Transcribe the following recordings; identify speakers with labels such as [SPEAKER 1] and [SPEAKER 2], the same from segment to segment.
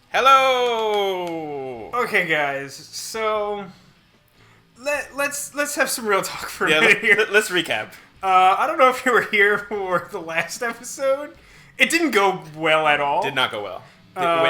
[SPEAKER 1] Hello!
[SPEAKER 2] Okay, guys, so let's have some real talk for a minute here.
[SPEAKER 1] Let's recap.
[SPEAKER 2] I don't know if you were here for the last episode. It didn't go well at all.
[SPEAKER 1] Did not go well.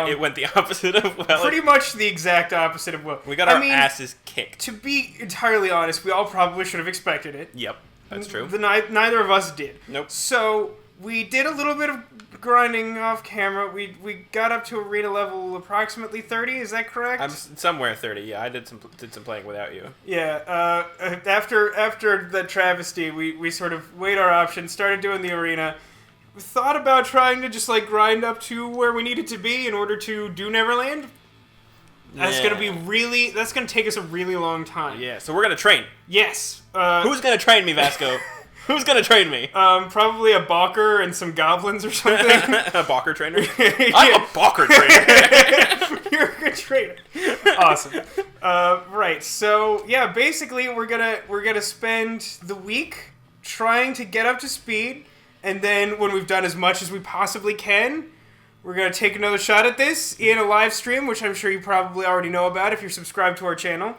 [SPEAKER 1] It went the opposite of well.
[SPEAKER 2] Pretty much the exact opposite of well.
[SPEAKER 1] We got our asses kicked.
[SPEAKER 2] To be entirely honest, we all probably should have expected it.
[SPEAKER 1] Yep, that's true.
[SPEAKER 2] Neither of us did.
[SPEAKER 1] Nope.
[SPEAKER 2] So we did a little bit of grinding off camera. We got up to arena level approximately 30. Is that correct?
[SPEAKER 1] I'm somewhere 30. Yeah, I did some playing without you.
[SPEAKER 2] Yeah. After that travesty, we sort of weighed our options, started doing the arena. We thought about trying to just like grind up to where we needed to be in order to do Neverland. That's gonna take us a really long time.
[SPEAKER 1] Yeah. So we're gonna train.
[SPEAKER 2] Yes.
[SPEAKER 1] Who's gonna train me, Vasco? Who's gonna train me?
[SPEAKER 2] Probably a Balker and some goblins or something.
[SPEAKER 1] A Balker trainer? I'm a Balker trainer.
[SPEAKER 2] You're a good trainer. Awesome. Right. So yeah, basically we're gonna spend the week trying to get up to speed, and then when we've done as much as we possibly can, we're gonna take another shot at this in a live stream, which I'm sure you probably already know about if you're subscribed to our channel.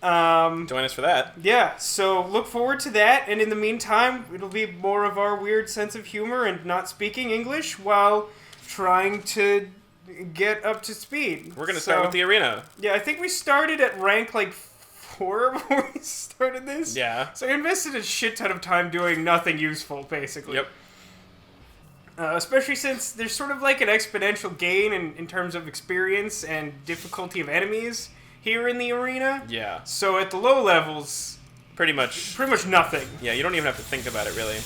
[SPEAKER 1] Join us for that.
[SPEAKER 2] Yeah, so look forward to that, and in the meantime, it'll be more of our weird sense of humor and not speaking English while trying to get up to speed.
[SPEAKER 1] We're going to start with the arena.
[SPEAKER 2] Yeah, I think we started at rank, 4 before we started this.
[SPEAKER 1] Yeah.
[SPEAKER 2] So I invested a shit ton of time doing nothing useful, basically.
[SPEAKER 1] Yep.
[SPEAKER 2] Especially since there's sort of like an exponential gain in terms of experience and difficulty of enemies here in the arena.
[SPEAKER 1] Yeah.
[SPEAKER 2] So at the low levels,
[SPEAKER 1] pretty much
[SPEAKER 2] nothing.
[SPEAKER 1] Yeah, you don't even have to think about it really.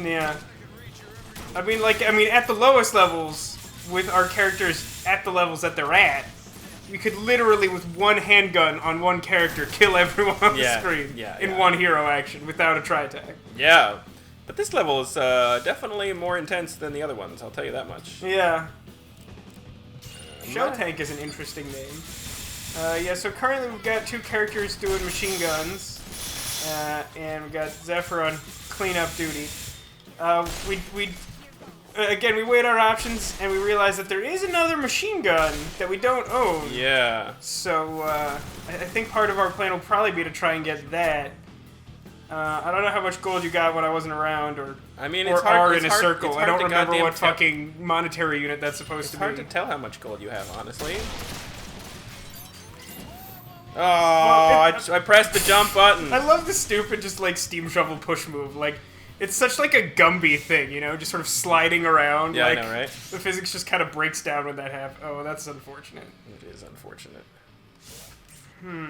[SPEAKER 2] Yeah. I mean at the lowest levels with our characters at the levels that they're at, you could literally with one handgun on one character kill everyone on the screen in one hero action without a tri-attack.
[SPEAKER 1] Yeah. But this level is definitely more intense than the other ones, I'll tell you that much.
[SPEAKER 2] Yeah. Shell Tank is an interesting name. Yeah, so currently we've got 2 characters doing machine guns, and we got Zephyr on cleanup duty. We weighed our options, and we realized that there is another machine gun that we don't own.
[SPEAKER 1] Yeah.
[SPEAKER 2] So I think part of our plan will probably be to try and get that. I don't know how much gold you got when I wasn't around, or
[SPEAKER 1] it's hard,
[SPEAKER 2] R in a circle. I don't remember what
[SPEAKER 1] tell.
[SPEAKER 2] fucking monetary unit that's supposed to be.
[SPEAKER 1] It's hard to tell how much gold you have, honestly. Oh, I pressed the jump button.
[SPEAKER 2] I love the stupid just like steam shovel push move. Like, it's such like a Gumby thing, you know, just sort of sliding around.
[SPEAKER 1] Yeah,
[SPEAKER 2] like,
[SPEAKER 1] I know, right?
[SPEAKER 2] The physics just kind of breaks down when that happens. Oh, that's unfortunate.
[SPEAKER 1] It is unfortunate. I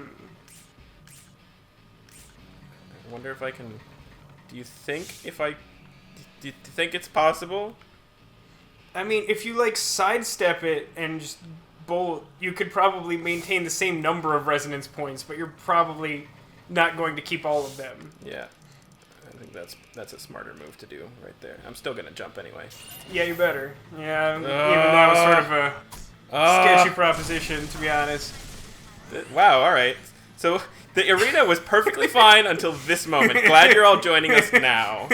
[SPEAKER 1] wonder if I can. Do you think it's possible?
[SPEAKER 2] I mean, if you like sidestep it and just bolt, you could probably maintain the same number of resonance points, but you're probably not going to keep all of them.
[SPEAKER 1] Yeah, I think that's a smarter move to do right there. I'm still gonna jump anyway.
[SPEAKER 2] Yeah, you better. Yeah, even that was sort of a sketchy proposition, to be honest.
[SPEAKER 1] Wow. All right. So the arena was perfectly fine until this moment. Glad you're all joining us now.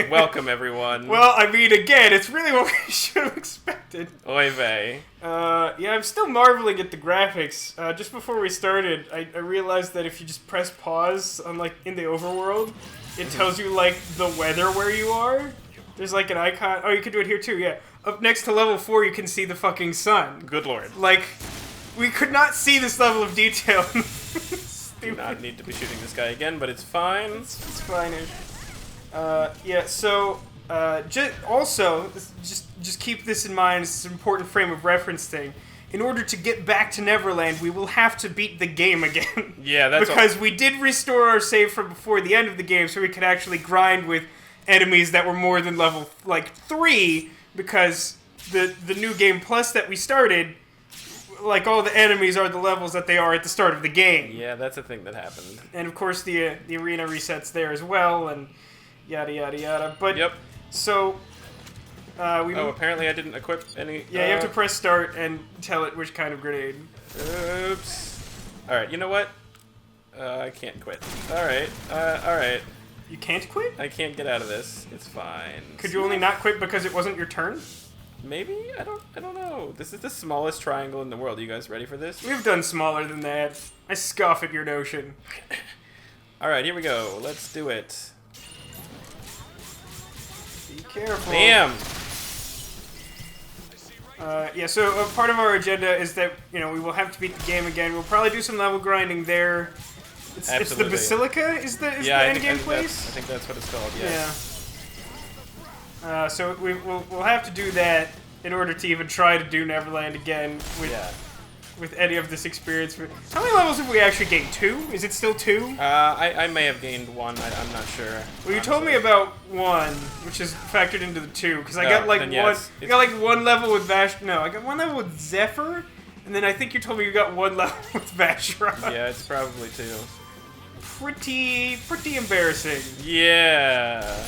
[SPEAKER 1] Welcome, everyone.
[SPEAKER 2] Well, I mean, again, it's really what we should have expected.
[SPEAKER 1] Oy vey.
[SPEAKER 2] Yeah, I'm still marveling at the graphics. Just before we started, I realized that if you just press pause on in the overworld, it tells you the weather where you are. There's an icon. Oh, you can do it here too. Yeah. Up next to level 4, you can see the fucking sun.
[SPEAKER 1] Good lord.
[SPEAKER 2] We could not see this level of detail.
[SPEAKER 1] Do not need to be shooting this guy again, but it's fine.
[SPEAKER 2] It's fine-ish. Yeah, so, just keep this in mind. It's an important frame of reference thing. In order to get back to Neverland, we will have to beat the game again.
[SPEAKER 1] Yeah, that's
[SPEAKER 2] because we did restore our save from before the end of the game, so we could actually grind with enemies that were more than level, 3, because the new game plus that we started, all the enemies are the levels that they are at the start of the game.
[SPEAKER 1] Yeah, that's a thing that happened.
[SPEAKER 2] And of course the arena resets there as well, and yada yada yada. But
[SPEAKER 1] yep.
[SPEAKER 2] So
[SPEAKER 1] apparently I didn't equip any.
[SPEAKER 2] Yeah, you have to press start and tell it which kind of grenade.
[SPEAKER 1] Oops. All right, you know what? I can't quit. All right.
[SPEAKER 2] You can't quit?
[SPEAKER 1] I can't get out of this. It's fine.
[SPEAKER 2] Could you only not quit because it wasn't your turn?
[SPEAKER 1] Maybe? I don't know. This is the smallest triangle in the world. Are you guys ready for this?
[SPEAKER 2] We've done smaller than that. I scoff at your notion.
[SPEAKER 1] Alright, here we go. Let's do it.
[SPEAKER 2] Be careful.
[SPEAKER 1] Bam!
[SPEAKER 2] Yeah, so part of our agenda is that, we will have to beat the game again. We'll probably do some level grinding there. It's the Basilica is the end game place?
[SPEAKER 1] I think that's what it's called, yeah.
[SPEAKER 2] So we'll have to do that in order to even try to do Neverland again with any of this experience. How many levels have we actually gained? 2? Is it still 2?
[SPEAKER 1] I may have gained 1. I'm not sure.
[SPEAKER 2] Well, you told me about 1, which is factored into the 2, because I got like one.
[SPEAKER 1] Yes,
[SPEAKER 2] I got like 1 level with Vash. No, I got 1 level with Zephyr, and then I think you told me you got 1 level with Vashra.
[SPEAKER 1] Yeah, it's probably 2.
[SPEAKER 2] Pretty embarrassing.
[SPEAKER 1] Yeah.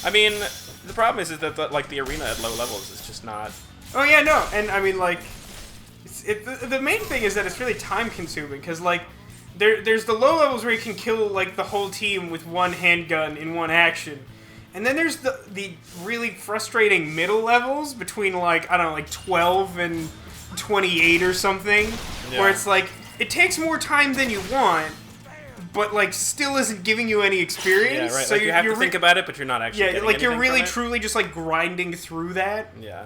[SPEAKER 1] I mean, the problem is that the arena at low levels is just not.
[SPEAKER 2] Oh yeah, no, and I mean like, the main thing is that it's really time consuming because like, there's the low levels where you can kill like the whole team with 1 handgun in 1 action, and then there's the really frustrating middle levels between like I don't know like 12 and 28 or something, where it's like it takes more time than you want. But like, still isn't giving you any experience.
[SPEAKER 1] Yeah, right.
[SPEAKER 2] So
[SPEAKER 1] like you have to think about it, but you're not actually.
[SPEAKER 2] Yeah, like you're really
[SPEAKER 1] from it.
[SPEAKER 2] truly just like grinding through that.
[SPEAKER 1] Yeah.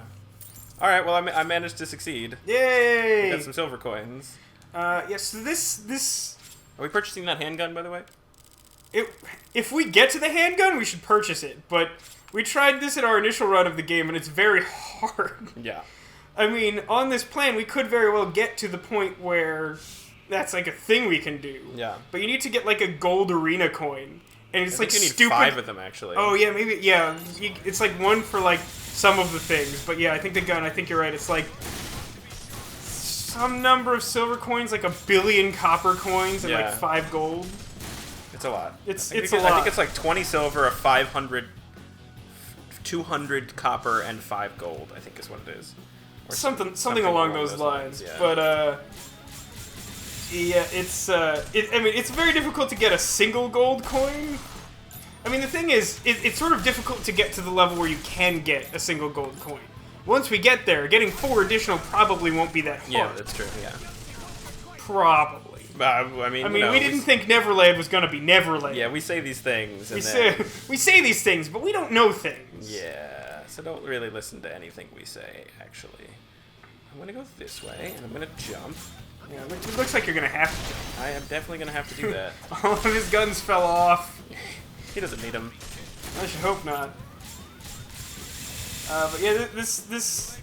[SPEAKER 1] All right. Well, I managed to succeed.
[SPEAKER 2] Yay!
[SPEAKER 1] Got some silver coins.
[SPEAKER 2] Yeah. So this.
[SPEAKER 1] Are we purchasing that handgun, by the way?
[SPEAKER 2] If we get to the handgun, we should purchase it. But we tried this in our initial run of the game, and it's very hard.
[SPEAKER 1] Yeah.
[SPEAKER 2] I mean, on this plan, we could very well get to the point where that's like a thing we can do.
[SPEAKER 1] Yeah.
[SPEAKER 2] But you need to get like a gold arena coin. And it's
[SPEAKER 1] I think
[SPEAKER 2] like
[SPEAKER 1] you need
[SPEAKER 2] stupid.
[SPEAKER 1] 5 of them, actually.
[SPEAKER 2] Oh, yeah, maybe. Yeah. It's like 1 for like some of the things. But yeah, I think the gun, I think you're right. It's like some number of silver coins, like 1 billion copper coins, and like 5 gold.
[SPEAKER 1] It's a lot.
[SPEAKER 2] It's
[SPEAKER 1] a
[SPEAKER 2] lot.
[SPEAKER 1] I think it's like 20 silver, 500, 200 copper, and 5 gold, I think is what it is. Or
[SPEAKER 2] something along those lines.
[SPEAKER 1] Yeah.
[SPEAKER 2] But, yeah, it's very difficult to get a single gold coin. I mean, the thing is, it's sort of difficult to get to the level where you can get a single gold coin. Once we get there, getting 4 additional probably won't be that hard.
[SPEAKER 1] Yeah, that's true, yeah.
[SPEAKER 2] Probably.
[SPEAKER 1] I mean,
[SPEAKER 2] we didn't think Neverland was going to be Neverland.
[SPEAKER 1] Yeah, we say these things.
[SPEAKER 2] We say these things, but we don't know things.
[SPEAKER 1] Yeah, so don't really listen to anything we say, actually. I'm going to go this way, and I'm going to jump.
[SPEAKER 2] Yeah, it looks like you're going to have to jump.
[SPEAKER 1] I am definitely going to have to do that.
[SPEAKER 2] All of his guns fell off.
[SPEAKER 1] He doesn't need them.
[SPEAKER 2] I should hope not. But yeah, this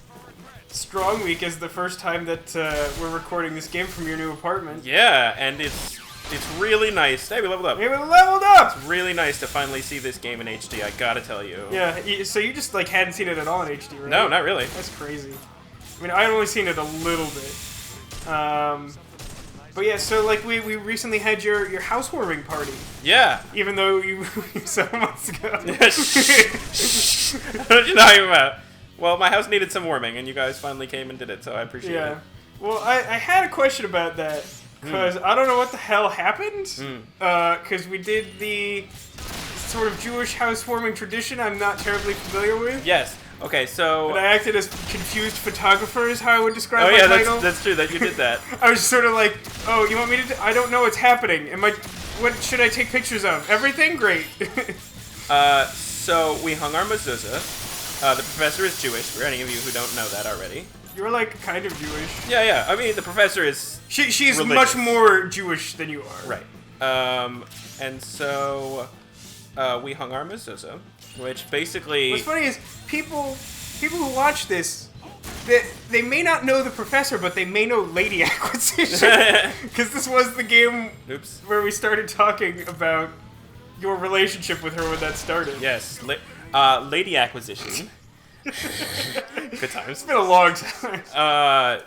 [SPEAKER 2] Strong Week is the first time that we're recording this game from your new apartment.
[SPEAKER 1] Yeah, and it's really nice. Hey, we leveled up.
[SPEAKER 2] Hey, we leveled up!
[SPEAKER 1] It's really nice to finally see this game in HD, I gotta tell you.
[SPEAKER 2] Yeah, so you just like hadn't seen it at all in HD, right?
[SPEAKER 1] No, not really.
[SPEAKER 2] That's crazy. I mean, I've only seen it a little bit. But yeah, so like we recently had your housewarming party.
[SPEAKER 1] Yeah.
[SPEAKER 2] Even though you 7 months ago.
[SPEAKER 1] What are you talking about? Well, my house needed some warming, and you guys finally came and did it, so I appreciate it.
[SPEAKER 2] Well, I had a question about that, because I don't know what the hell happened. Because we did the sort of Jewish housewarming tradition I'm not terribly familiar with.
[SPEAKER 1] Yes. Okay, so...
[SPEAKER 2] And I acted as confused photographer is how I would describe my title.
[SPEAKER 1] That's true, that you did that.
[SPEAKER 2] I was sort of like, oh, you want me to... I don't know what's happening. What should I take pictures of? Everything? Great.
[SPEAKER 1] So we hung our mezuzah. The professor is Jewish, for any of you who don't know that already.
[SPEAKER 2] You're like kind of Jewish.
[SPEAKER 1] Yeah. I mean, the professor is
[SPEAKER 2] She's
[SPEAKER 1] religious.
[SPEAKER 2] much more Jewish than you are.
[SPEAKER 1] Right. And so we hung our mezuzah, which basically...
[SPEAKER 2] What's funny is people who watch this, they may not know the professor, but they may know Lady Acquisition. Because this was the game where we started talking about your relationship with her when that started.
[SPEAKER 1] Yes. Lady Acquisition. Good times.
[SPEAKER 2] It's been a long time.
[SPEAKER 1] I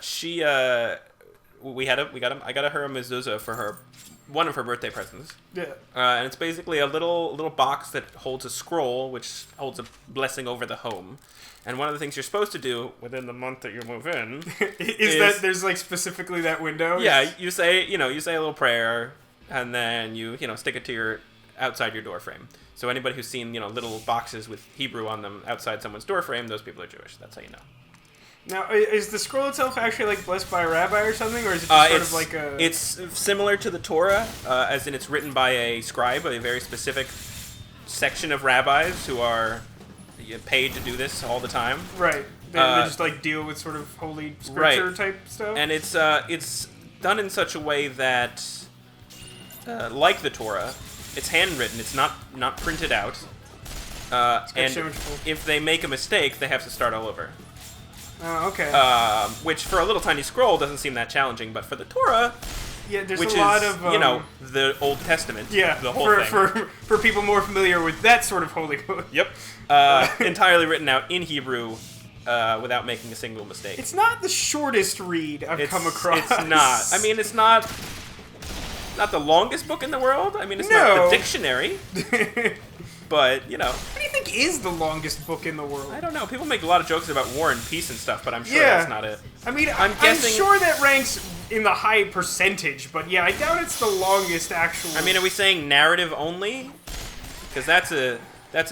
[SPEAKER 1] got her a mezuzah for one of her birthday presents.
[SPEAKER 2] Yeah.
[SPEAKER 1] And it's basically a little box that holds a scroll, which holds a blessing over the home. And one of the things you're supposed to do within the month that you move in
[SPEAKER 2] is that there's like specifically that window.
[SPEAKER 1] Yeah, you say a little prayer, and then you stick it to your outside your door frame. So anybody who's seen, little boxes with Hebrew on them outside someone's door frame, those people are Jewish. That's how you know.
[SPEAKER 2] Now, is the scroll itself actually like blessed by a rabbi or something, or is it just sort of like a?
[SPEAKER 1] It's similar to the Torah, as in it's written by a scribe, a very specific section of rabbis who are paid to do this all the time.
[SPEAKER 2] Right. They just like deal with sort of holy scripture type stuff.
[SPEAKER 1] And it's done in such a way that, like the Torah, it's handwritten. It's not printed out. And if they make a mistake, they have to start all over.
[SPEAKER 2] Oh, okay.
[SPEAKER 1] Which for a little tiny scroll doesn't seem that challenging, but for the Torah,
[SPEAKER 2] there's
[SPEAKER 1] which
[SPEAKER 2] a lot
[SPEAKER 1] is,
[SPEAKER 2] of
[SPEAKER 1] the Old Testament, the whole
[SPEAKER 2] thing. For people more familiar with that sort of holy book.
[SPEAKER 1] Yep. Entirely written out in Hebrew, without making a single mistake.
[SPEAKER 2] It's not the shortest read I've come across.
[SPEAKER 1] It's not. I mean, it's not the longest book in the world. I mean, it's not the dictionary. But,
[SPEAKER 2] What do you think is the longest book in the world?
[SPEAKER 1] I don't know. People make a lot of jokes about war and peace and stuff, but I'm sure that's not it.
[SPEAKER 2] I mean, I'm sure that ranks in the high percentage, but yeah, I doubt it's the longest actual.
[SPEAKER 1] I mean, are we saying narrative only? Because that's a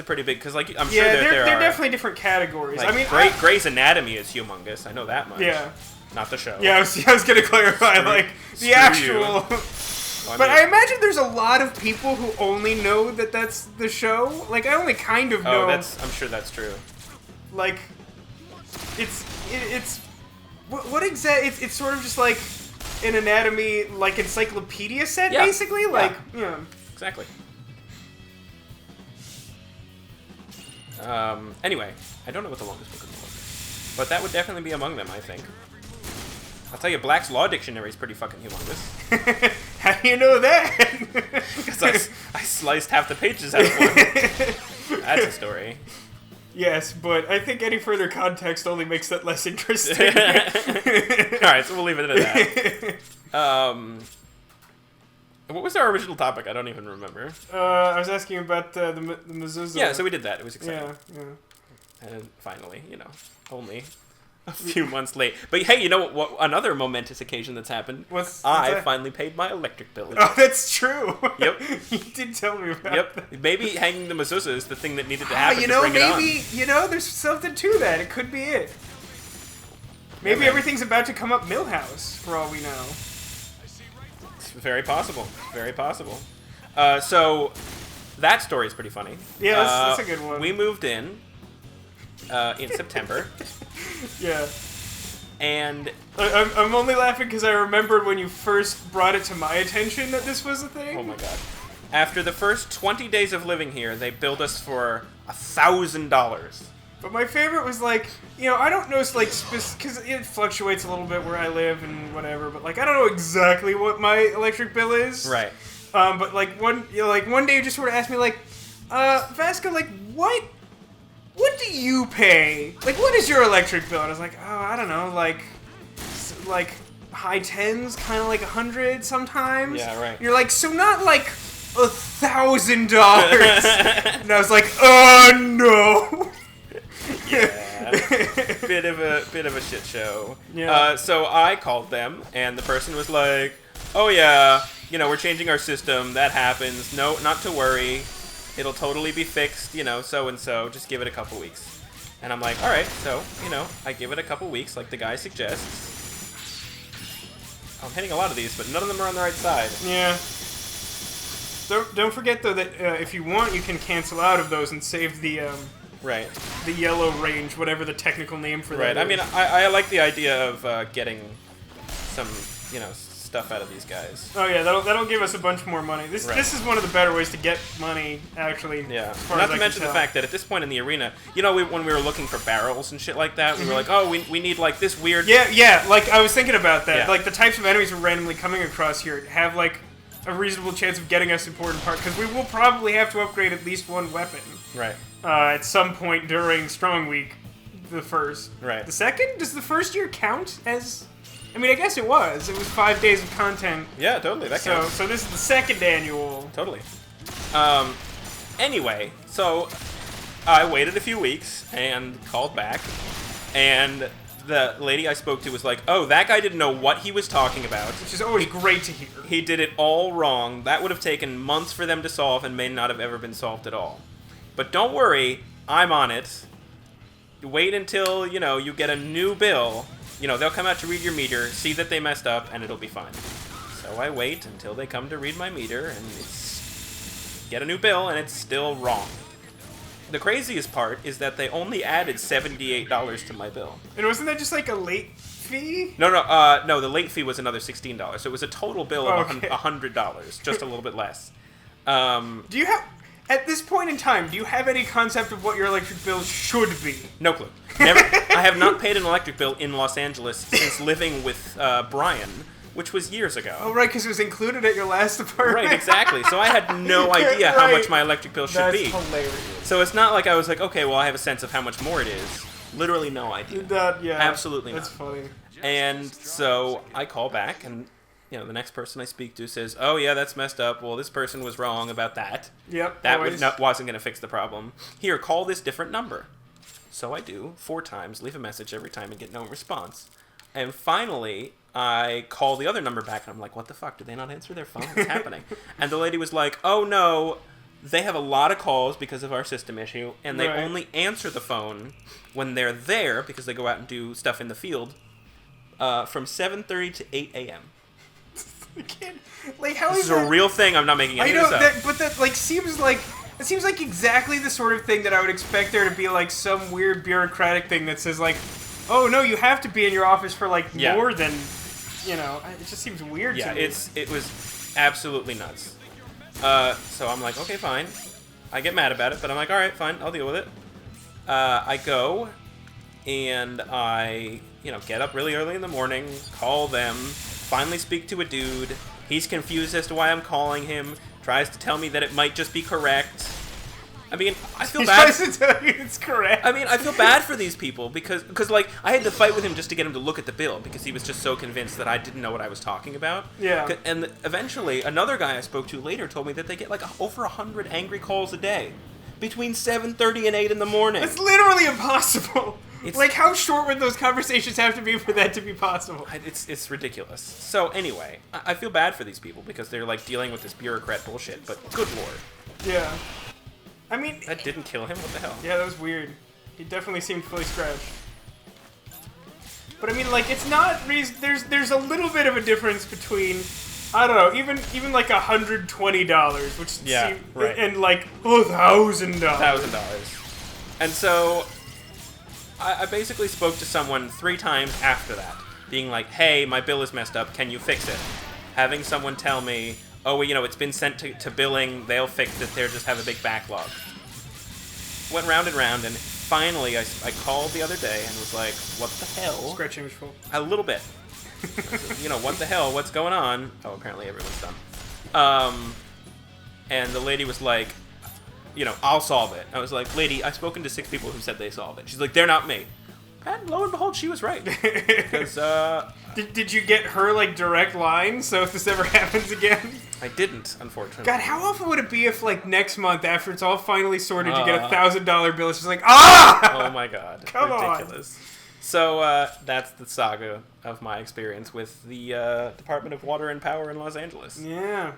[SPEAKER 1] pretty big. Because I'm sure there are
[SPEAKER 2] definitely different categories.
[SPEAKER 1] Like,
[SPEAKER 2] I mean,
[SPEAKER 1] Grey's Anatomy is humongous. I know that much.
[SPEAKER 2] Yeah.
[SPEAKER 1] Not the show.
[SPEAKER 2] Yeah, I was gonna clarify the actual. But I imagine there's a lot of people who only know that that's the show. Like, I only kind of know.
[SPEAKER 1] I'm sure that's true.
[SPEAKER 2] Like, it's what exactly? It's sort of just like an anatomy, like encyclopedia set, basically. Like,
[SPEAKER 1] Exactly. Anyway, I don't know what the longest book in the world is, but that would definitely be among them, I think. I'll tell you, Black's Law Dictionary is pretty fucking humongous.
[SPEAKER 2] How do you know that?
[SPEAKER 1] Because I sliced half the pages out of one. That's a story.
[SPEAKER 2] Yes, but I think any further context only makes that less interesting.
[SPEAKER 1] Alright, so we'll leave it at that. What was our original topic? I don't even remember.
[SPEAKER 2] I was asking about the mezuzah.
[SPEAKER 1] Yeah, so we did that. It was exciting.
[SPEAKER 2] Yeah.
[SPEAKER 1] And finally, only a few months late. But hey, you know what? Another momentous occasion that's happened. I finally paid my electric bill.
[SPEAKER 2] Oh, that's true.
[SPEAKER 1] Yep.
[SPEAKER 2] You did tell me about that.
[SPEAKER 1] Maybe hanging the mezuzah is the thing that needed to happen to bring it on.
[SPEAKER 2] Maybe, there's something to that. It could be it. Maybe everything's about to come up Millhouse, for all we know.
[SPEAKER 1] It's very possible. Very possible. So, that story is pretty funny.
[SPEAKER 2] Yeah, that's a good one.
[SPEAKER 1] We moved in September.
[SPEAKER 2] Yeah.
[SPEAKER 1] And
[SPEAKER 2] I'm only laughing because I remembered when you first brought it to my attention that this was a thing.
[SPEAKER 1] Oh my god. After the first 20 days of living here, they billed us for $1,000.
[SPEAKER 2] But my favorite was I don't know, it's because it fluctuates a little bit where I live and whatever, but I don't know exactly what my electric bill is.
[SPEAKER 1] Right.
[SPEAKER 2] But one day you just sort of asked me Vasco, what do you pay? What is your electric bill? And I was like, oh, I don't know, high tens, kind of 100 sometimes.
[SPEAKER 1] Yeah, right.
[SPEAKER 2] You're like, so not $1,000. And I was like, oh no.
[SPEAKER 1] Yeah, bit of a shit show.
[SPEAKER 2] Yeah.
[SPEAKER 1] So I called them, and the person was like, "Oh yeah, we're changing our system. That happens. No, not to worry. It'll totally be fixed. So and so. Just give it a couple weeks." And I'm like, "All right." So I give it a couple weeks, like the guy suggests. I'm hitting a lot of these, but none of them are on the right side.
[SPEAKER 2] Yeah. Don't forget though that if you want, you can cancel out of those and save the
[SPEAKER 1] Right.
[SPEAKER 2] The yellow range, whatever the technical name for that is.
[SPEAKER 1] I mean, I like the idea of getting some, stuff out of these guys.
[SPEAKER 2] Oh yeah, that'll give us a bunch more money. This is one of the better ways to get money, actually.
[SPEAKER 1] Yeah. Not to mention the fact that at this point in the arena, when we were looking for barrels and shit like that, we were like, oh, we need this weird.
[SPEAKER 2] Yeah. I was thinking about that.
[SPEAKER 1] Yeah.
[SPEAKER 2] The types of enemies we're randomly coming across here have a reasonable chance of getting us important parts, because we will probably have to upgrade at least one weapon.
[SPEAKER 1] Right.
[SPEAKER 2] At some point during Strong Week, the first.
[SPEAKER 1] Right.
[SPEAKER 2] The second? Does the first year count as... I mean, I guess it was. It was 5 days of content.
[SPEAKER 1] Yeah, totally. That counts.
[SPEAKER 2] So this is the second annual.
[SPEAKER 1] Totally. Anyway, so I waited a few weeks and called back, and the lady I spoke to was like, oh, that guy didn't know what he was talking about.
[SPEAKER 2] Which is always great to hear.
[SPEAKER 1] He did it all wrong. That would have taken months for them to solve and may not have ever been solved at all. But don't worry, I'm on it. Wait until, you get a new bill. They'll come out to read your meter, see that they messed up, and it'll be fine. So I wait until they come to read my meter, and get a new bill, and it's still wrong. The craziest part is that they only added $78 to my bill.
[SPEAKER 2] And wasn't that just like a late fee?
[SPEAKER 1] No, the late fee was another $16. So it was a total bill of $100, just a little bit less.
[SPEAKER 2] Do you have, at this point in time, do you have any concept of what your electric bill should be?
[SPEAKER 1] No clue. Never. I have not paid an electric bill in Los Angeles since living with Brian, which was years ago.
[SPEAKER 2] Oh, right, because it was included at your last apartment.
[SPEAKER 1] Right, exactly. So I had no idea how much my electric bill should be.
[SPEAKER 2] That's hilarious.
[SPEAKER 1] So it's not like I was like, okay, well, I have a sense of how much more it is. Literally no idea. Absolutely not.
[SPEAKER 2] That's funny.
[SPEAKER 1] And so I call back, and the next person I speak to says, oh, yeah, that's messed up. Well, this person was wrong about that.
[SPEAKER 2] Yep,
[SPEAKER 1] That wasn't going to fix the problem. Here, call this different number. So I do, 4 times, leave a message every time and get no response. And finally, I call the other number back, and I'm like, what the fuck? Did they not answer their phone? What's happening? And the lady was like, oh, no, they have a lot of calls because of our system issue, and they only answer the phone when they're there, because they go out and do stuff in the field, from 7:30 to 8 a.m.
[SPEAKER 2] How
[SPEAKER 1] this is a real thing. I'm not making any of this up.
[SPEAKER 2] But that seems like exactly the sort of thing that I would expect there to be like some weird bureaucratic thing that says like, oh no, you have to be in your office for like more than, it just seems weird to me.
[SPEAKER 1] It was absolutely nuts. So I'm like, okay, fine. I get mad about it, but I'm like, all right, fine, I'll deal with it. I go and I, get up really early in the morning, call them, finally speak to a dude. He's confused as to why I'm calling him, tries to tell me that it might just be correct. I mean, I feel bad.
[SPEAKER 2] He tries to tell you it's correct.
[SPEAKER 1] I mean, I feel bad for these people because like, I had to fight with him just to get him to look at the bill because he was just so convinced that I didn't know what I was talking about.
[SPEAKER 2] Yeah.
[SPEAKER 1] And eventually, another guy I spoke to later told me that they get like over 100 angry calls a day between 7:30 and 8 in the morning.
[SPEAKER 2] It's literally impossible. Like, how short would those conversations have to be for that to be possible?
[SPEAKER 1] It's ridiculous. So anyway, I feel bad for these people because they're like dealing with this bureaucrat bullshit, but good lord.
[SPEAKER 2] Yeah. I mean...
[SPEAKER 1] That didn't kill him? What the hell?
[SPEAKER 2] Yeah, that was weird. He definitely seemed fully scratched. But I mean, like, it's not... There's a little bit of a difference between... I don't know, even like $120, which seemed...
[SPEAKER 1] Right.
[SPEAKER 2] And like, $1,000.
[SPEAKER 1] $1,000. And so... I basically spoke to someone 3 times after that, being like, hey, my bill is messed up, can you fix it? Having someone tell me, oh, well, it's been sent to billing, they'll fix it, they just have a big backlog. Went round and round, and finally I called the other day and was like, what the hell?
[SPEAKER 2] Scratch image full.
[SPEAKER 1] A little bit. Said, what the hell, what's going on? Oh, apparently everyone's done. And the lady was like, I'll solve it. I was like, lady, I've spoken to 6 people who said they solved it. She's like, they're not me. And lo and behold, she was right. Because,
[SPEAKER 2] Did you get her, like, direct line, so if this ever happens again?
[SPEAKER 1] I didn't, unfortunately.
[SPEAKER 2] God, how awful would it be if, like, next month, after it's all finally sorted, you get a $1,000 bill, it's just like, ah!
[SPEAKER 1] Oh my god.
[SPEAKER 2] Come
[SPEAKER 1] Ridiculous.
[SPEAKER 2] on.
[SPEAKER 1] So, that's the saga of my experience with the Department of Water and Power in Los Angeles.
[SPEAKER 2] Yeah.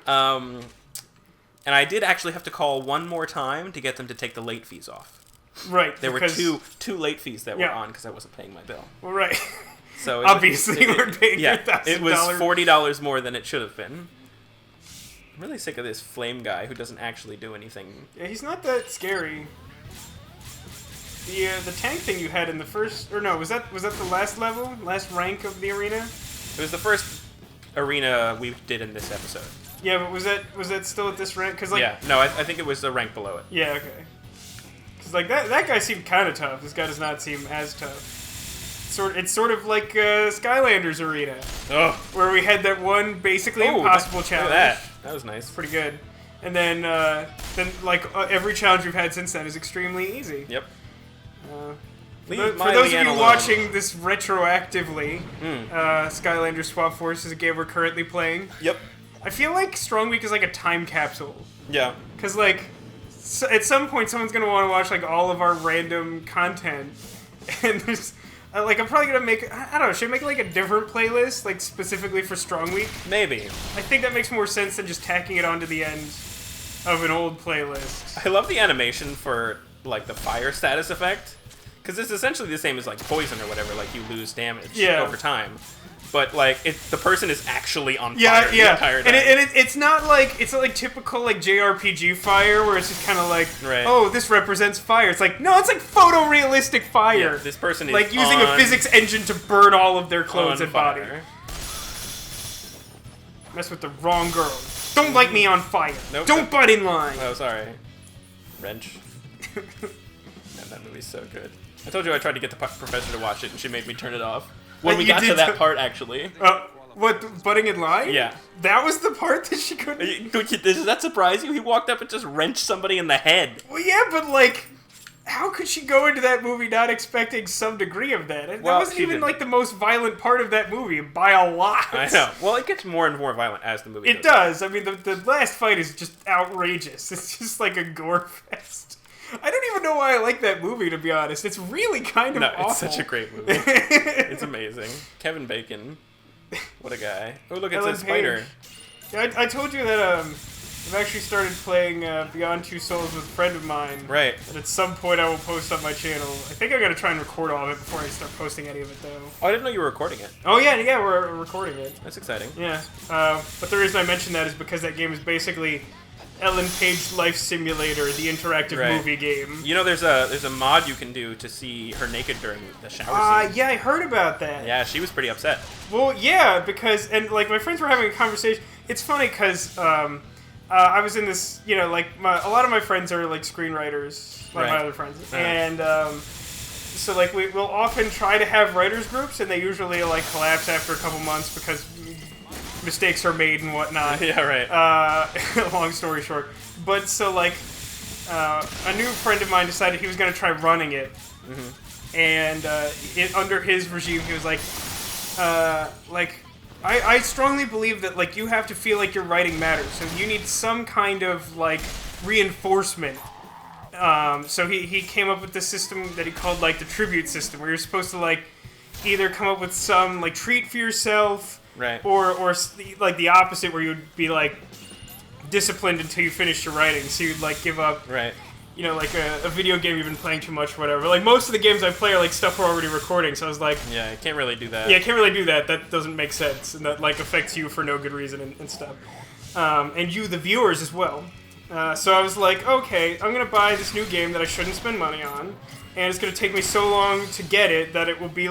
[SPEAKER 1] And I did actually have to call one more time to get them to take the late fees off.
[SPEAKER 2] Right.
[SPEAKER 1] There were two late fees that were on because I wasn't paying my bill.
[SPEAKER 2] Well, right.
[SPEAKER 1] So
[SPEAKER 2] obviously we're paying $1,000.
[SPEAKER 1] It was $40 more than it should have been. I'm really sick of this flame guy who doesn't actually do anything.
[SPEAKER 2] Yeah, he's not that scary. The tank thing you had in the first, or no, was that the last level, last rank of the arena?
[SPEAKER 1] It was the first arena we did in this episode.
[SPEAKER 2] Yeah, but was that still at this rank? Cause like,
[SPEAKER 1] yeah, no, I think it was the rank below it.
[SPEAKER 2] Yeah, okay. Because like that guy seemed kind of tough. This guy does not seem as tough. It's sort of like Skylanders Arena, where we had that one basically impossible challenge.
[SPEAKER 1] Look at that was nice.
[SPEAKER 2] Pretty good. And then like every challenge we've had since then is extremely easy.
[SPEAKER 1] Yep.
[SPEAKER 2] For those of you watching this retroactively, Skylanders Swap Force is a game we're currently playing.
[SPEAKER 1] Yep.
[SPEAKER 2] I feel like Strong Week is like a time capsule.
[SPEAKER 1] Yeah.
[SPEAKER 2] Because, like, at some point someone's going to want to watch, like, all of our random content. And there's Like, I'm probably gonna make, I don't know, should I make like a different playlist, like specifically for Strong Week?
[SPEAKER 1] Maybe.
[SPEAKER 2] I think that makes more sense than just tacking it onto the end of an old playlist.
[SPEAKER 1] I love the animation for, like, the fire status effect. Because it's essentially the same as, like, poison or whatever. Like, you lose damage over time. But, like, the person is actually on fire the entire time.
[SPEAKER 2] And it's not like typical, like, JRPG fire, where it's just kind of like, oh, this represents fire. It's like, no, it's like photorealistic fire.
[SPEAKER 1] Yeah, this person is
[SPEAKER 2] like, using a physics engine to burn all of their clothes and body. Mess with the wrong girl. Don't light me on fire.
[SPEAKER 1] Nope.
[SPEAKER 2] Don't butt in line.
[SPEAKER 1] Oh, sorry. Wrench. Man, that movie's so good. I told you I tried to get the professor to watch it, and she made me turn it off. When we got to that part, actually.
[SPEAKER 2] What, butting in line?
[SPEAKER 1] Yeah.
[SPEAKER 2] That was the part that she couldn't...
[SPEAKER 1] Does that surprise you? He walked up and just wrenched somebody in the head.
[SPEAKER 2] Well, yeah, but, like... How could she go into that movie not expecting some degree of that? That wasn't even, like, the most violent part of that movie, by a lot.
[SPEAKER 1] I know. Well, it gets more and more violent as the movie goes.
[SPEAKER 2] It does. I mean, the last fight is just outrageous. It's just like a gore fest. I don't even know why I like that movie, to be honest. It's really kind of awful.
[SPEAKER 1] It's such a great movie. It's amazing. Kevin Bacon. What a guy. Oh, look, it's a spider.
[SPEAKER 2] Yeah, I told you that I've actually started playing Beyond Two Souls with a friend of mine.
[SPEAKER 1] Right.
[SPEAKER 2] And at some point I will post on my channel. I think I gotta try and record all of it before I start posting any of it, though.
[SPEAKER 1] Oh, I didn't know you were recording it.
[SPEAKER 2] Oh, yeah, we're recording it.
[SPEAKER 1] That's exciting.
[SPEAKER 2] Yeah. But the reason I mentioned that is because that game is basically Ellen Page Life Simulator, the interactive movie game.
[SPEAKER 1] You know, there's a mod you can do to see her naked during the shower scene.
[SPEAKER 2] Yeah, I heard about that.
[SPEAKER 1] Yeah, she was pretty upset.
[SPEAKER 2] Well, yeah, because, and like my friends were having a conversation. It's funny because I was in this, you know, like a lot of my friends are like screenwriters, like my other friends, and so like we'll often try to have writers groups, and they usually like collapse after a couple months because mistakes are made and whatnot.
[SPEAKER 1] Yeah, right.
[SPEAKER 2] Long story short. But so, like, a new friend of mine decided he was going to try running it. Mm-hmm. And under his regime, he was like, I strongly believe that, like, you have to feel like your writing matters. So you need some kind of, like, reinforcement. So he came up with this system that he called, like, the tribute system, where you're supposed to, like, either come up with some, like, treat for yourself,
[SPEAKER 1] right,
[SPEAKER 2] or like the opposite, where you'd be like disciplined until you finished your writing. So you'd like give up,
[SPEAKER 1] right,
[SPEAKER 2] you know, like a video game you've been playing too much or whatever. Like most of the games I play are like stuff we're already recording. So I was like,
[SPEAKER 1] yeah, I can't really do that.
[SPEAKER 2] Yeah, I can't really do that. That doesn't make sense, and that like affects you for no good reason and stuff. And you, the viewers, as well. So I was like, okay, I'm gonna buy this new game that I shouldn't spend money on. And it's going to take me so long to get it that it will be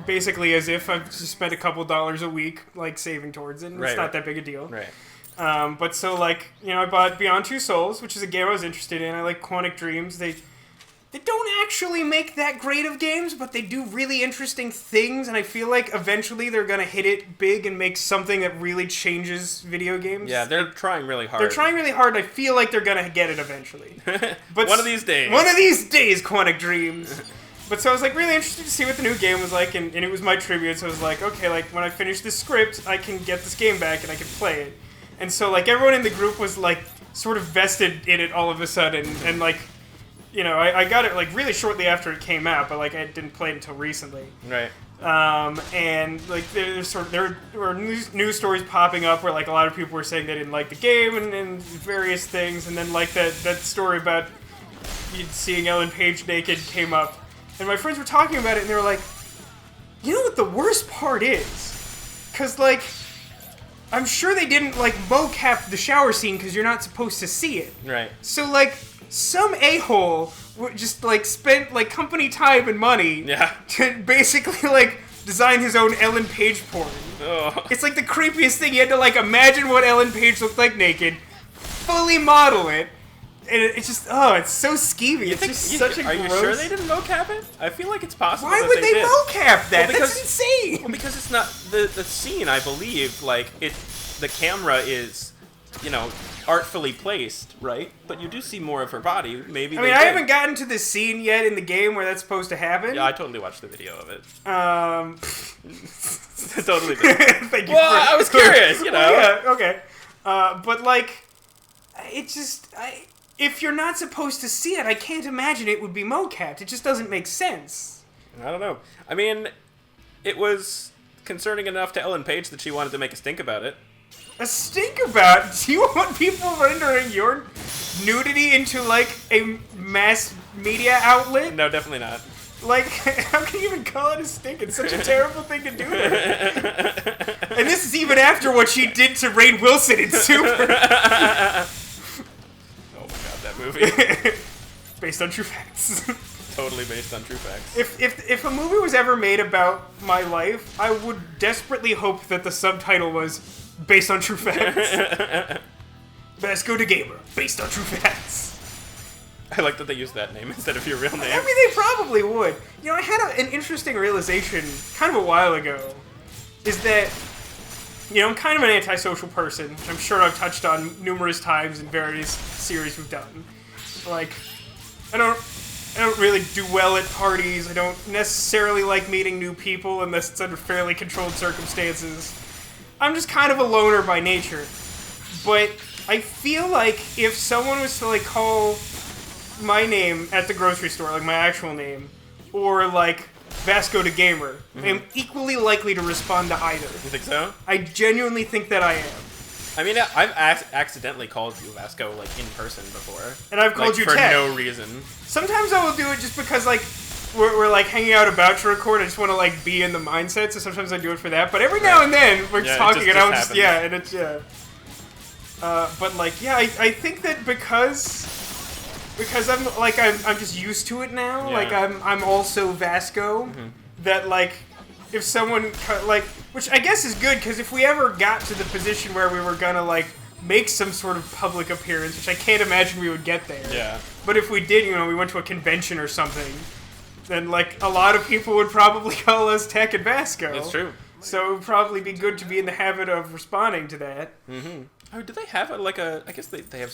[SPEAKER 2] basically as if I've just spent a couple dollars a week, like, saving towards it. And it's not that big a deal.
[SPEAKER 1] Right.
[SPEAKER 2] But so, like, you know, I bought Beyond Two Souls, which is a game I was interested in. I like Quantic Dreams. They don't actually make that great of games, but they do really interesting things. And I feel like eventually they're going to hit it big and make something that really changes video games.
[SPEAKER 1] Yeah, they're trying really hard.
[SPEAKER 2] They're trying really hard, and I feel like they're going to get it eventually. But
[SPEAKER 1] one of these days.
[SPEAKER 2] One of these days, Quantic Dreams. But so I was like really interested to see what the new game was like, and it was my tribute, so I was like, okay, like when I finish this script, I can get this game back and I can play it. And so like everyone in the group was like sort of vested in it all of a sudden, and like, you know, I got it like really shortly after it came out, but like I didn't play it until recently.
[SPEAKER 1] Right.
[SPEAKER 2] And like there were news stories popping up where like a lot of people were saying they didn't like the game and various things, and then like that story about seeing Ellen Page naked came up, and my friends were talking about it, and they were like, you know what the worst part is? Because like, I'm sure they didn't like mocap the shower scene because you're not supposed to see it.
[SPEAKER 1] Right.
[SPEAKER 2] So like, some a-hole just like spent like company time and money to basically like design his own Ellen Page porn.
[SPEAKER 1] Oh.
[SPEAKER 2] It's like the creepiest thing. He had to like imagine what Ellen Page looked like naked, fully model it, and it's just it's so skeevy. It's just such a gross...
[SPEAKER 1] Are you sure they didn't mocap it? I feel like it's possible.
[SPEAKER 2] Why would they mocap that?
[SPEAKER 1] Well,
[SPEAKER 2] that's insane.
[SPEAKER 1] Well, because it's not the scene. I believe like the camera is, you know, artfully placed, right? But you do see more of her body. Maybe. I
[SPEAKER 2] haven't gotten to this scene yet in the game where that's supposed to happen.
[SPEAKER 1] Yeah, I totally watched the video of it. Totally did.
[SPEAKER 2] Thank you.
[SPEAKER 1] Well, I was curious, you know.
[SPEAKER 2] Well, yeah, okay. But like, it just if you're not supposed to see it, I can't imagine it would be mocapped. It just doesn't make sense.
[SPEAKER 1] I don't know. I mean, it was concerning enough to Ellen Page that she wanted to make a stink about it.
[SPEAKER 2] A stink about? Do you want people rendering your nudity into, like, a mass media outlet?
[SPEAKER 1] No, definitely not.
[SPEAKER 2] Like, how can you even call it a stink? It's such a terrible thing to do to her. And this is even after what she did to Rainn Wilson in Super.
[SPEAKER 1] Oh my god, that movie.
[SPEAKER 2] Based on true facts.
[SPEAKER 1] Totally based on true facts.
[SPEAKER 2] If a movie was ever made about my life, I would desperately hope that the subtitle was based on true facts. Vasco the Gamer, based on true facts.
[SPEAKER 1] I like that they used that name instead of your real name.
[SPEAKER 2] I mean, they probably would. You know, I had an interesting realization kind of a while ago, is that, you know, I'm kind of an antisocial person, which I'm sure I've touched on numerous times in various series we've done. Like, I don't really do well at parties. I don't necessarily like meeting new people unless it's under fairly controlled circumstances. I'm just kind of a loner by nature. But I feel like if someone was to, like, call my name at the grocery store, like my actual name, or like Vasco the Gamer, I am equally likely to respond to either.
[SPEAKER 1] You think so?
[SPEAKER 2] I genuinely think that I am.
[SPEAKER 1] I mean, I've accidentally called you Vasco, like, in person before.
[SPEAKER 2] And I've called
[SPEAKER 1] like,
[SPEAKER 2] you
[SPEAKER 1] for
[SPEAKER 2] Tek.
[SPEAKER 1] no reason.
[SPEAKER 2] Sometimes I will do it just because, like, we're like hanging out about to record. I just want to, like, be in the mindset, so sometimes I do it for that. But every now and then we're talking, and I'll just
[SPEAKER 1] happens.
[SPEAKER 2] But like, yeah, I think that because I'm just used to it now.
[SPEAKER 1] Yeah.
[SPEAKER 2] Like I'm also Vasco. That, like, if someone like, which I guess is good, because if we ever got to the position where we were gonna, like, make some sort of public appearance, which I can't imagine we would get there.
[SPEAKER 1] Yeah.
[SPEAKER 2] But if we did, you know, we went to a convention or something, then, like, a lot of people would probably call us Tek and Vasco.
[SPEAKER 1] That's true.
[SPEAKER 2] So it would probably be good to be in the habit of responding to that.
[SPEAKER 1] Oh, do they have I guess they have.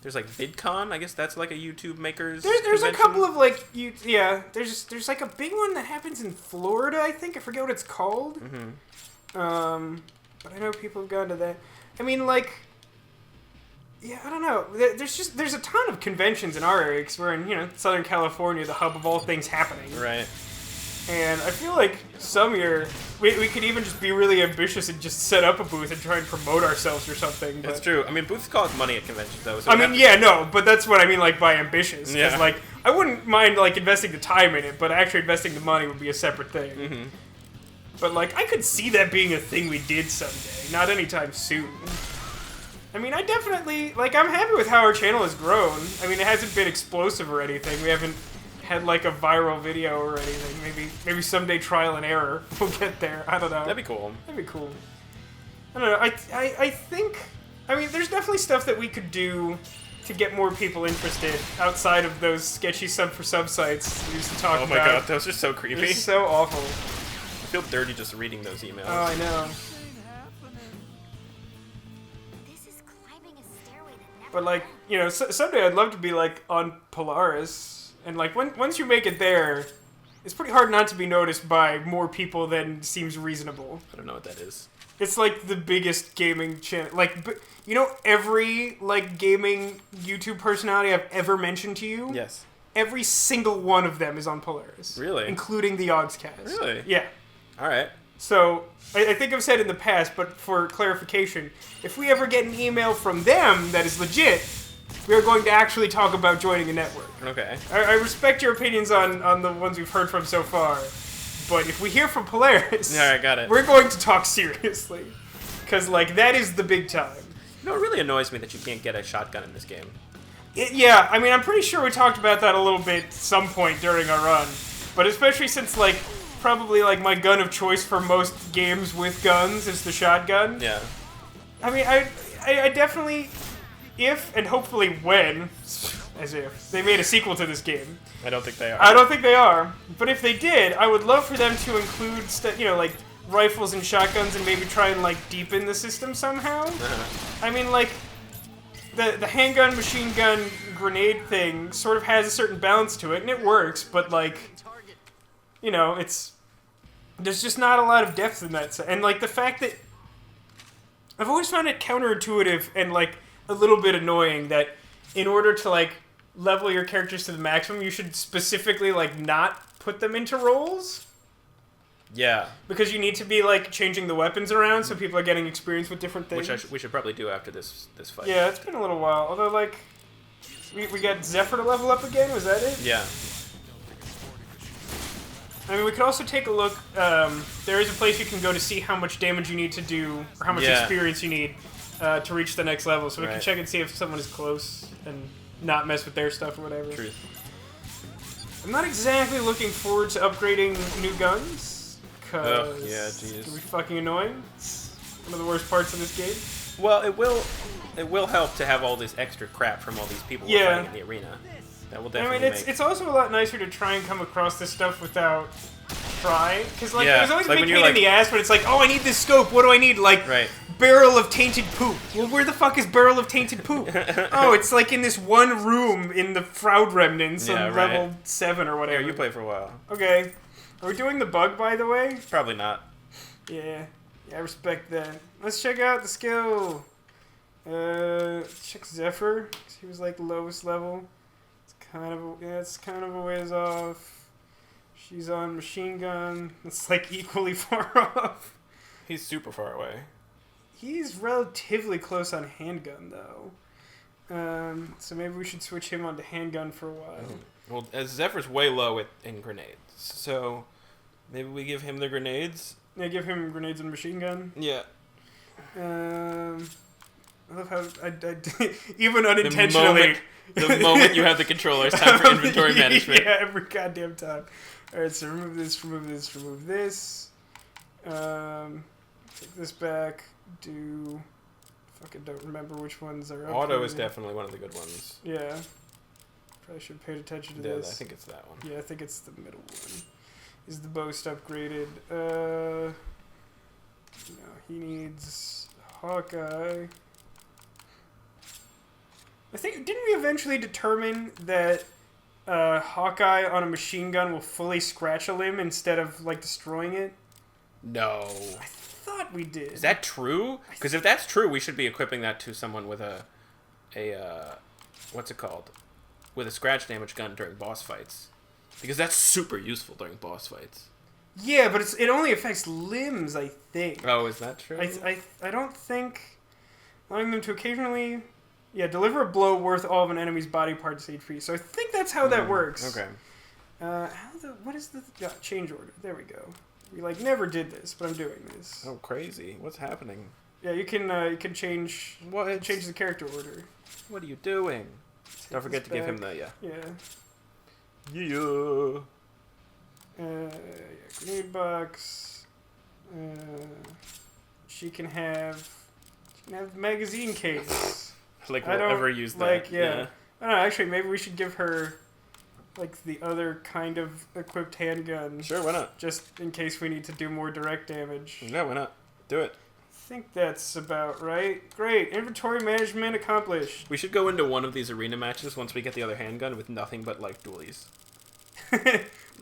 [SPEAKER 1] There's like VidCon. I guess that's like a YouTube makers.
[SPEAKER 2] There's a
[SPEAKER 1] convention.
[SPEAKER 2] couple of, like, there's like a big one that happens in Florida, I think. I forget what it's called. But I know people have gone to that. I mean, like, yeah, I don't know. There's a ton of conventions in our area, because we're in, you know, Southern California, the hub of all things happening.
[SPEAKER 1] Right.
[SPEAKER 2] And I feel like some year we could even just be really ambitious and just set up a booth and try and promote ourselves or something.
[SPEAKER 1] That's true. I mean, booths cost money at conventions, though. So
[SPEAKER 2] but that's what I mean, like, by ambitious.
[SPEAKER 1] Yeah.
[SPEAKER 2] Because, like, I wouldn't mind, like, investing the time in it, but actually investing the money would be a separate thing. But, like, I could see that being a thing we did someday, not anytime soon. I mean, I definitely, like, I'm happy with how our channel has grown. I mean, it hasn't been explosive or anything. We haven't had, like, a viral video or anything. Maybe someday trial and error we'll get there. I don't know.
[SPEAKER 1] That'd be cool.
[SPEAKER 2] I don't know. I think, I mean, there's definitely stuff that we could do to get more people interested outside of those sketchy sub-for-sub sites we used to talk about.
[SPEAKER 1] Oh my god, those are so creepy.
[SPEAKER 2] They're so awful.
[SPEAKER 1] I feel dirty just reading those emails.
[SPEAKER 2] Oh, I know. But, like, you know, someday I'd love to be, like, on Polaris. And, like, once you make it there, it's pretty hard not to be noticed by more people than seems reasonable.
[SPEAKER 1] I don't know what that is.
[SPEAKER 2] It's, like, the biggest gaming channel. Like, you know, every, like, gaming YouTube personality I've ever mentioned to you?
[SPEAKER 1] Yes.
[SPEAKER 2] Every single one of them is on Polaris.
[SPEAKER 1] Really?
[SPEAKER 2] Including the Ogscast.
[SPEAKER 1] Really?
[SPEAKER 2] Yeah.
[SPEAKER 1] Alright.
[SPEAKER 2] So, I think I've said in the past, but for clarification, if we ever get an email from them that is legit, we are going to actually talk about joining a network.
[SPEAKER 1] Okay.
[SPEAKER 2] I respect your opinions on the ones we've heard from so far, but if we hear from Polaris,
[SPEAKER 1] Yeah, I got it.
[SPEAKER 2] we're going to talk seriously. Because, like, that is the big time.
[SPEAKER 1] You know, it really annoys me that you can't get a shotgun in this game.
[SPEAKER 2] Yeah, I mean, I'm pretty sure we talked about that a little bit at some point during our run, but especially since, like, probably, like, my gun of choice for most games with guns is the shotgun.
[SPEAKER 1] Yeah.
[SPEAKER 2] I mean, I definitely, if and hopefully when, as if, they made a sequel to this game.
[SPEAKER 1] I don't think they are.
[SPEAKER 2] I don't think they are. But if they did, I would love for them to include, you know, like, rifles and shotguns and maybe try and, like, deepen the system somehow. I mean, like, the handgun, machine gun, grenade thing sort of has a certain balance to it, and it works, but, like, you know, there's just not a lot of depth in that. And, like, the fact that I've always found it counterintuitive and, like, a little bit annoying that in order to, like, level your characters to the maximum, you should specifically, like, not put them into roles.
[SPEAKER 1] Yeah.
[SPEAKER 2] Because you need to be, like, changing the weapons around so people are getting experience with different things.
[SPEAKER 1] Which we should probably do after this fight.
[SPEAKER 2] Yeah, it's been a little while. Although, like, we got Zephyr to level up again, was that it?
[SPEAKER 1] Yeah.
[SPEAKER 2] I mean, we could also take a look. There is a place you can go to see how much damage you need to do, or how much experience you need to reach the next level. So we can check and see if someone is close and not mess with their stuff or whatever.
[SPEAKER 1] Truth.
[SPEAKER 2] I'm not exactly looking forward to upgrading new guns. Cause
[SPEAKER 1] yeah, jeez.
[SPEAKER 2] It's gonna be fucking annoying. It's one of the worst parts of this game.
[SPEAKER 1] Well, it will help to have all this extra crap from all these people we're fighting in the arena. That will definitely.
[SPEAKER 2] I mean, it's also a lot nicer to try and come across this stuff without trying, because like there's always a big pain in the ass, but it's like, oh, I need this scope. What do I need? Like, barrel of tainted poop. Well, where the fuck is barrel of tainted poop? Oh, it's like in this one room in the Fraud Remnants on level 7 or whatever.
[SPEAKER 1] Here, you play for a while.
[SPEAKER 2] Okay. Are we doing the bug, by the way?
[SPEAKER 1] Probably not.
[SPEAKER 2] Yeah. Yeah, I respect that. Let's check out the skill. Check Zephyr. He was like the lowest level. It's kind of a ways off. She's on machine gun. It's like equally far off.
[SPEAKER 1] He's super far away.
[SPEAKER 2] He's relatively close on handgun, though. So maybe we should switch him onto handgun for a while.
[SPEAKER 1] Well, Zephyr's way low in grenades, so maybe we give him the grenades.
[SPEAKER 2] Yeah, give him grenades and machine gun.
[SPEAKER 1] Yeah.
[SPEAKER 2] I love how I even unintentionally.
[SPEAKER 1] The moment you have the controller, it's time for inventory management.
[SPEAKER 2] Yeah, every goddamn time. All right, so remove this, remove this, remove this. Take this back. Do. Fucking don't remember which ones are.
[SPEAKER 1] Auto is definitely one of the good ones.
[SPEAKER 2] Yeah. Probably should have paid attention to this.
[SPEAKER 1] I think it's that one.
[SPEAKER 2] Yeah, I think it's the middle one. Is the boast upgraded? No, he needs Hawkeye. I think, didn't we eventually determine that Hawkeye on a machine gun will fully scratch a limb instead of, like, destroying it?
[SPEAKER 1] No.
[SPEAKER 2] I thought we did.
[SPEAKER 1] Is that true? Because if that's true, we should be equipping that to someone with a what's it called? With a scratch damage gun during boss fights. Because that's super useful during boss fights.
[SPEAKER 2] Yeah, but it only affects limbs, I think.
[SPEAKER 1] Oh, is that true?
[SPEAKER 2] I don't think allowing them to occasionally deliver a blow worth all of an enemy's body parts HP. So I think that's how that works.
[SPEAKER 1] Okay.
[SPEAKER 2] What is the change order? There we go. We like never did this, but I'm doing this.
[SPEAKER 1] Oh, crazy! What's happening?
[SPEAKER 2] Yeah, you can change change the character order.
[SPEAKER 1] What are you doing? Don't forget to give him the
[SPEAKER 2] Yeah. Grenade box. She can have magazine case.
[SPEAKER 1] Like we'll ever use that.
[SPEAKER 2] I don't know. Actually, maybe we should give her like the other kind of equipped handgun.
[SPEAKER 1] Sure, why not?
[SPEAKER 2] Just in case we need to do more direct damage.
[SPEAKER 1] Yeah, why not? Do it.
[SPEAKER 2] I think that's about right. Great. Inventory management accomplished.
[SPEAKER 1] We should go into one of these arena matches once we get the other handgun with nothing but, like, dualies.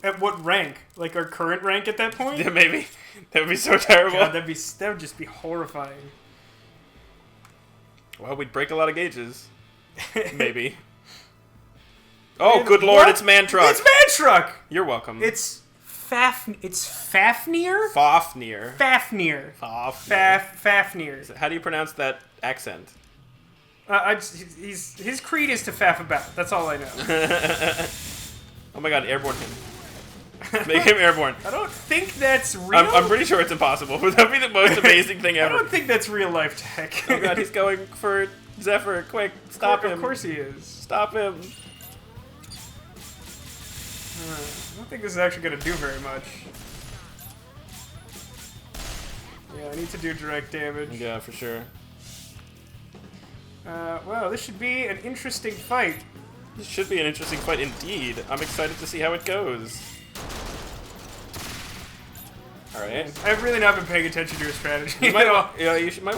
[SPEAKER 2] At what rank? Like our current rank at that point?
[SPEAKER 1] Yeah, maybe. That would be so terrible.
[SPEAKER 2] God, that would just be horrifying.
[SPEAKER 1] Well, we'd break a lot of gauges. Maybe. Oh, good lord, it's Man Truck.
[SPEAKER 2] It's Man Truck!
[SPEAKER 1] You're welcome.
[SPEAKER 2] It's Fafnir?
[SPEAKER 1] Fafnir.
[SPEAKER 2] Fafnir. Fafnir.
[SPEAKER 1] How do you pronounce that accent?
[SPEAKER 2] His creed is to faff about. That's all I know.
[SPEAKER 1] Oh my god, airborne him. Make him airborne.
[SPEAKER 2] I don't think that's real.
[SPEAKER 1] I'm pretty sure it's impossible. Would that be the most amazing thing ever?
[SPEAKER 2] I don't think that's real life tech.
[SPEAKER 1] Oh god, he's going for Zephyr. Quick, stop him.
[SPEAKER 2] Of course he is.
[SPEAKER 1] Stop him.
[SPEAKER 2] I don't think this is actually going to do very much. Yeah, I need to do direct damage.
[SPEAKER 1] Yeah, for sure.
[SPEAKER 2] Well, this should be an interesting fight.
[SPEAKER 1] This should be an interesting fight indeed. I'm excited to see how it goes. Alright.
[SPEAKER 2] I've really not been paying attention to your strategy.
[SPEAKER 1] You might want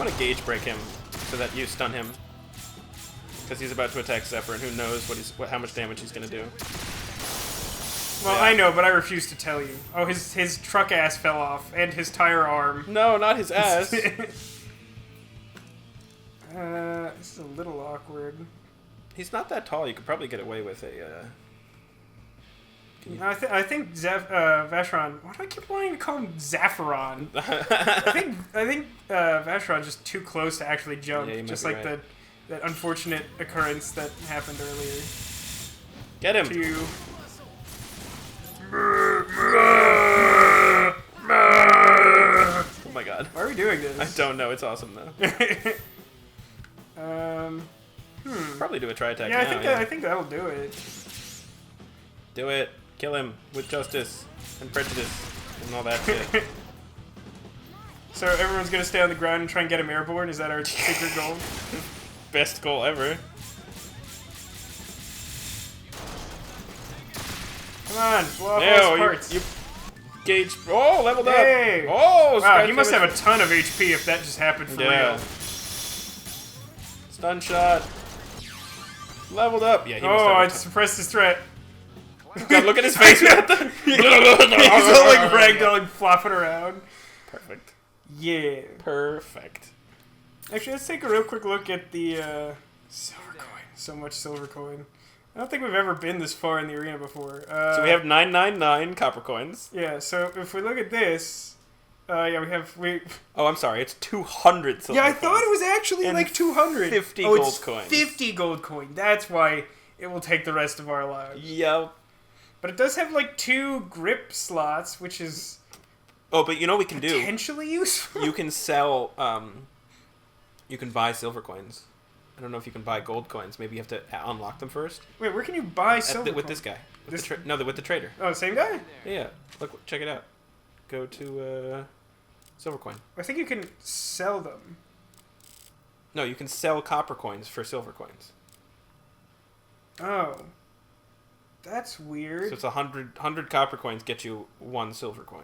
[SPEAKER 1] to gauge break him so that you stun him. Because he's about to attack Zephyr, and who knows how much damage he's going to do.
[SPEAKER 2] Well, yeah. I know, but I refuse to tell you. Oh, his truck ass fell off, and his tire arm.
[SPEAKER 1] No, not his ass.
[SPEAKER 2] This is a little awkward.
[SPEAKER 1] He's not that tall. You could probably get away with a
[SPEAKER 2] I think Vacheron. Why do I keep wanting to call him Zaffiron? I think Vacheron's just too close to actually jump.
[SPEAKER 1] Yeah,
[SPEAKER 2] just
[SPEAKER 1] like
[SPEAKER 2] right. that unfortunate occurrence that happened earlier.
[SPEAKER 1] Get him. Oh my god.
[SPEAKER 2] Why are we doing this?
[SPEAKER 1] I don't know. It's awesome though. Probably do a try attack.
[SPEAKER 2] Yeah, I think that'll do it.
[SPEAKER 1] Do it. Kill him with justice and prejudice and all that shit.
[SPEAKER 2] So everyone's gonna stay on the ground and try and get him airborne? Is that our secret goal?
[SPEAKER 1] Best goal ever.
[SPEAKER 2] Come on, blow off all his parts.
[SPEAKER 1] You gauge. Oh, leveled
[SPEAKER 2] hey.
[SPEAKER 1] up. Oh,
[SPEAKER 2] wow, he must have a ton of HP if that just happened for real.
[SPEAKER 1] Stun shot. Leveled up. Yeah, he must
[SPEAKER 2] I
[SPEAKER 1] have
[SPEAKER 2] suppressed his threat.
[SPEAKER 1] God, look at his face. He's all
[SPEAKER 2] like ragdolling, flopping around.
[SPEAKER 1] Perfect.
[SPEAKER 2] Yeah.
[SPEAKER 1] Perfect.
[SPEAKER 2] Actually, let's take a real quick look at the silver coin. So much silver coin. I don't think we've ever been this far in the arena before.
[SPEAKER 1] So we have 999 copper coins.
[SPEAKER 2] Yeah, so if we look at this, we.
[SPEAKER 1] Oh, I'm sorry. It's 200 silver
[SPEAKER 2] Yeah, I
[SPEAKER 1] coins.
[SPEAKER 2] thought it was actually
[SPEAKER 1] and
[SPEAKER 2] like 200.
[SPEAKER 1] 50
[SPEAKER 2] gold
[SPEAKER 1] gold coins.
[SPEAKER 2] 50 gold coin. That's why it will take the rest of our lives.
[SPEAKER 1] Yep.
[SPEAKER 2] But it does have like 2 grip slots, which is.
[SPEAKER 1] Oh, but you know what we can do?
[SPEAKER 2] Potentially useful.
[SPEAKER 1] You can sell. You can buy silver coins. I don't know if you can buy gold coins. Maybe you have to unlock them first.
[SPEAKER 2] Wait, where can you buy silver
[SPEAKER 1] with
[SPEAKER 2] coins?
[SPEAKER 1] this guy.
[SPEAKER 2] This...
[SPEAKER 1] with the trader.
[SPEAKER 2] Oh, same guy?
[SPEAKER 1] Yeah. Look, check it out. Go to silver coin.
[SPEAKER 2] I think you can sell them.
[SPEAKER 1] No, you can sell copper coins for silver coins.
[SPEAKER 2] Oh. That's weird.
[SPEAKER 1] So it's 100 copper coins get you 1 silver coin.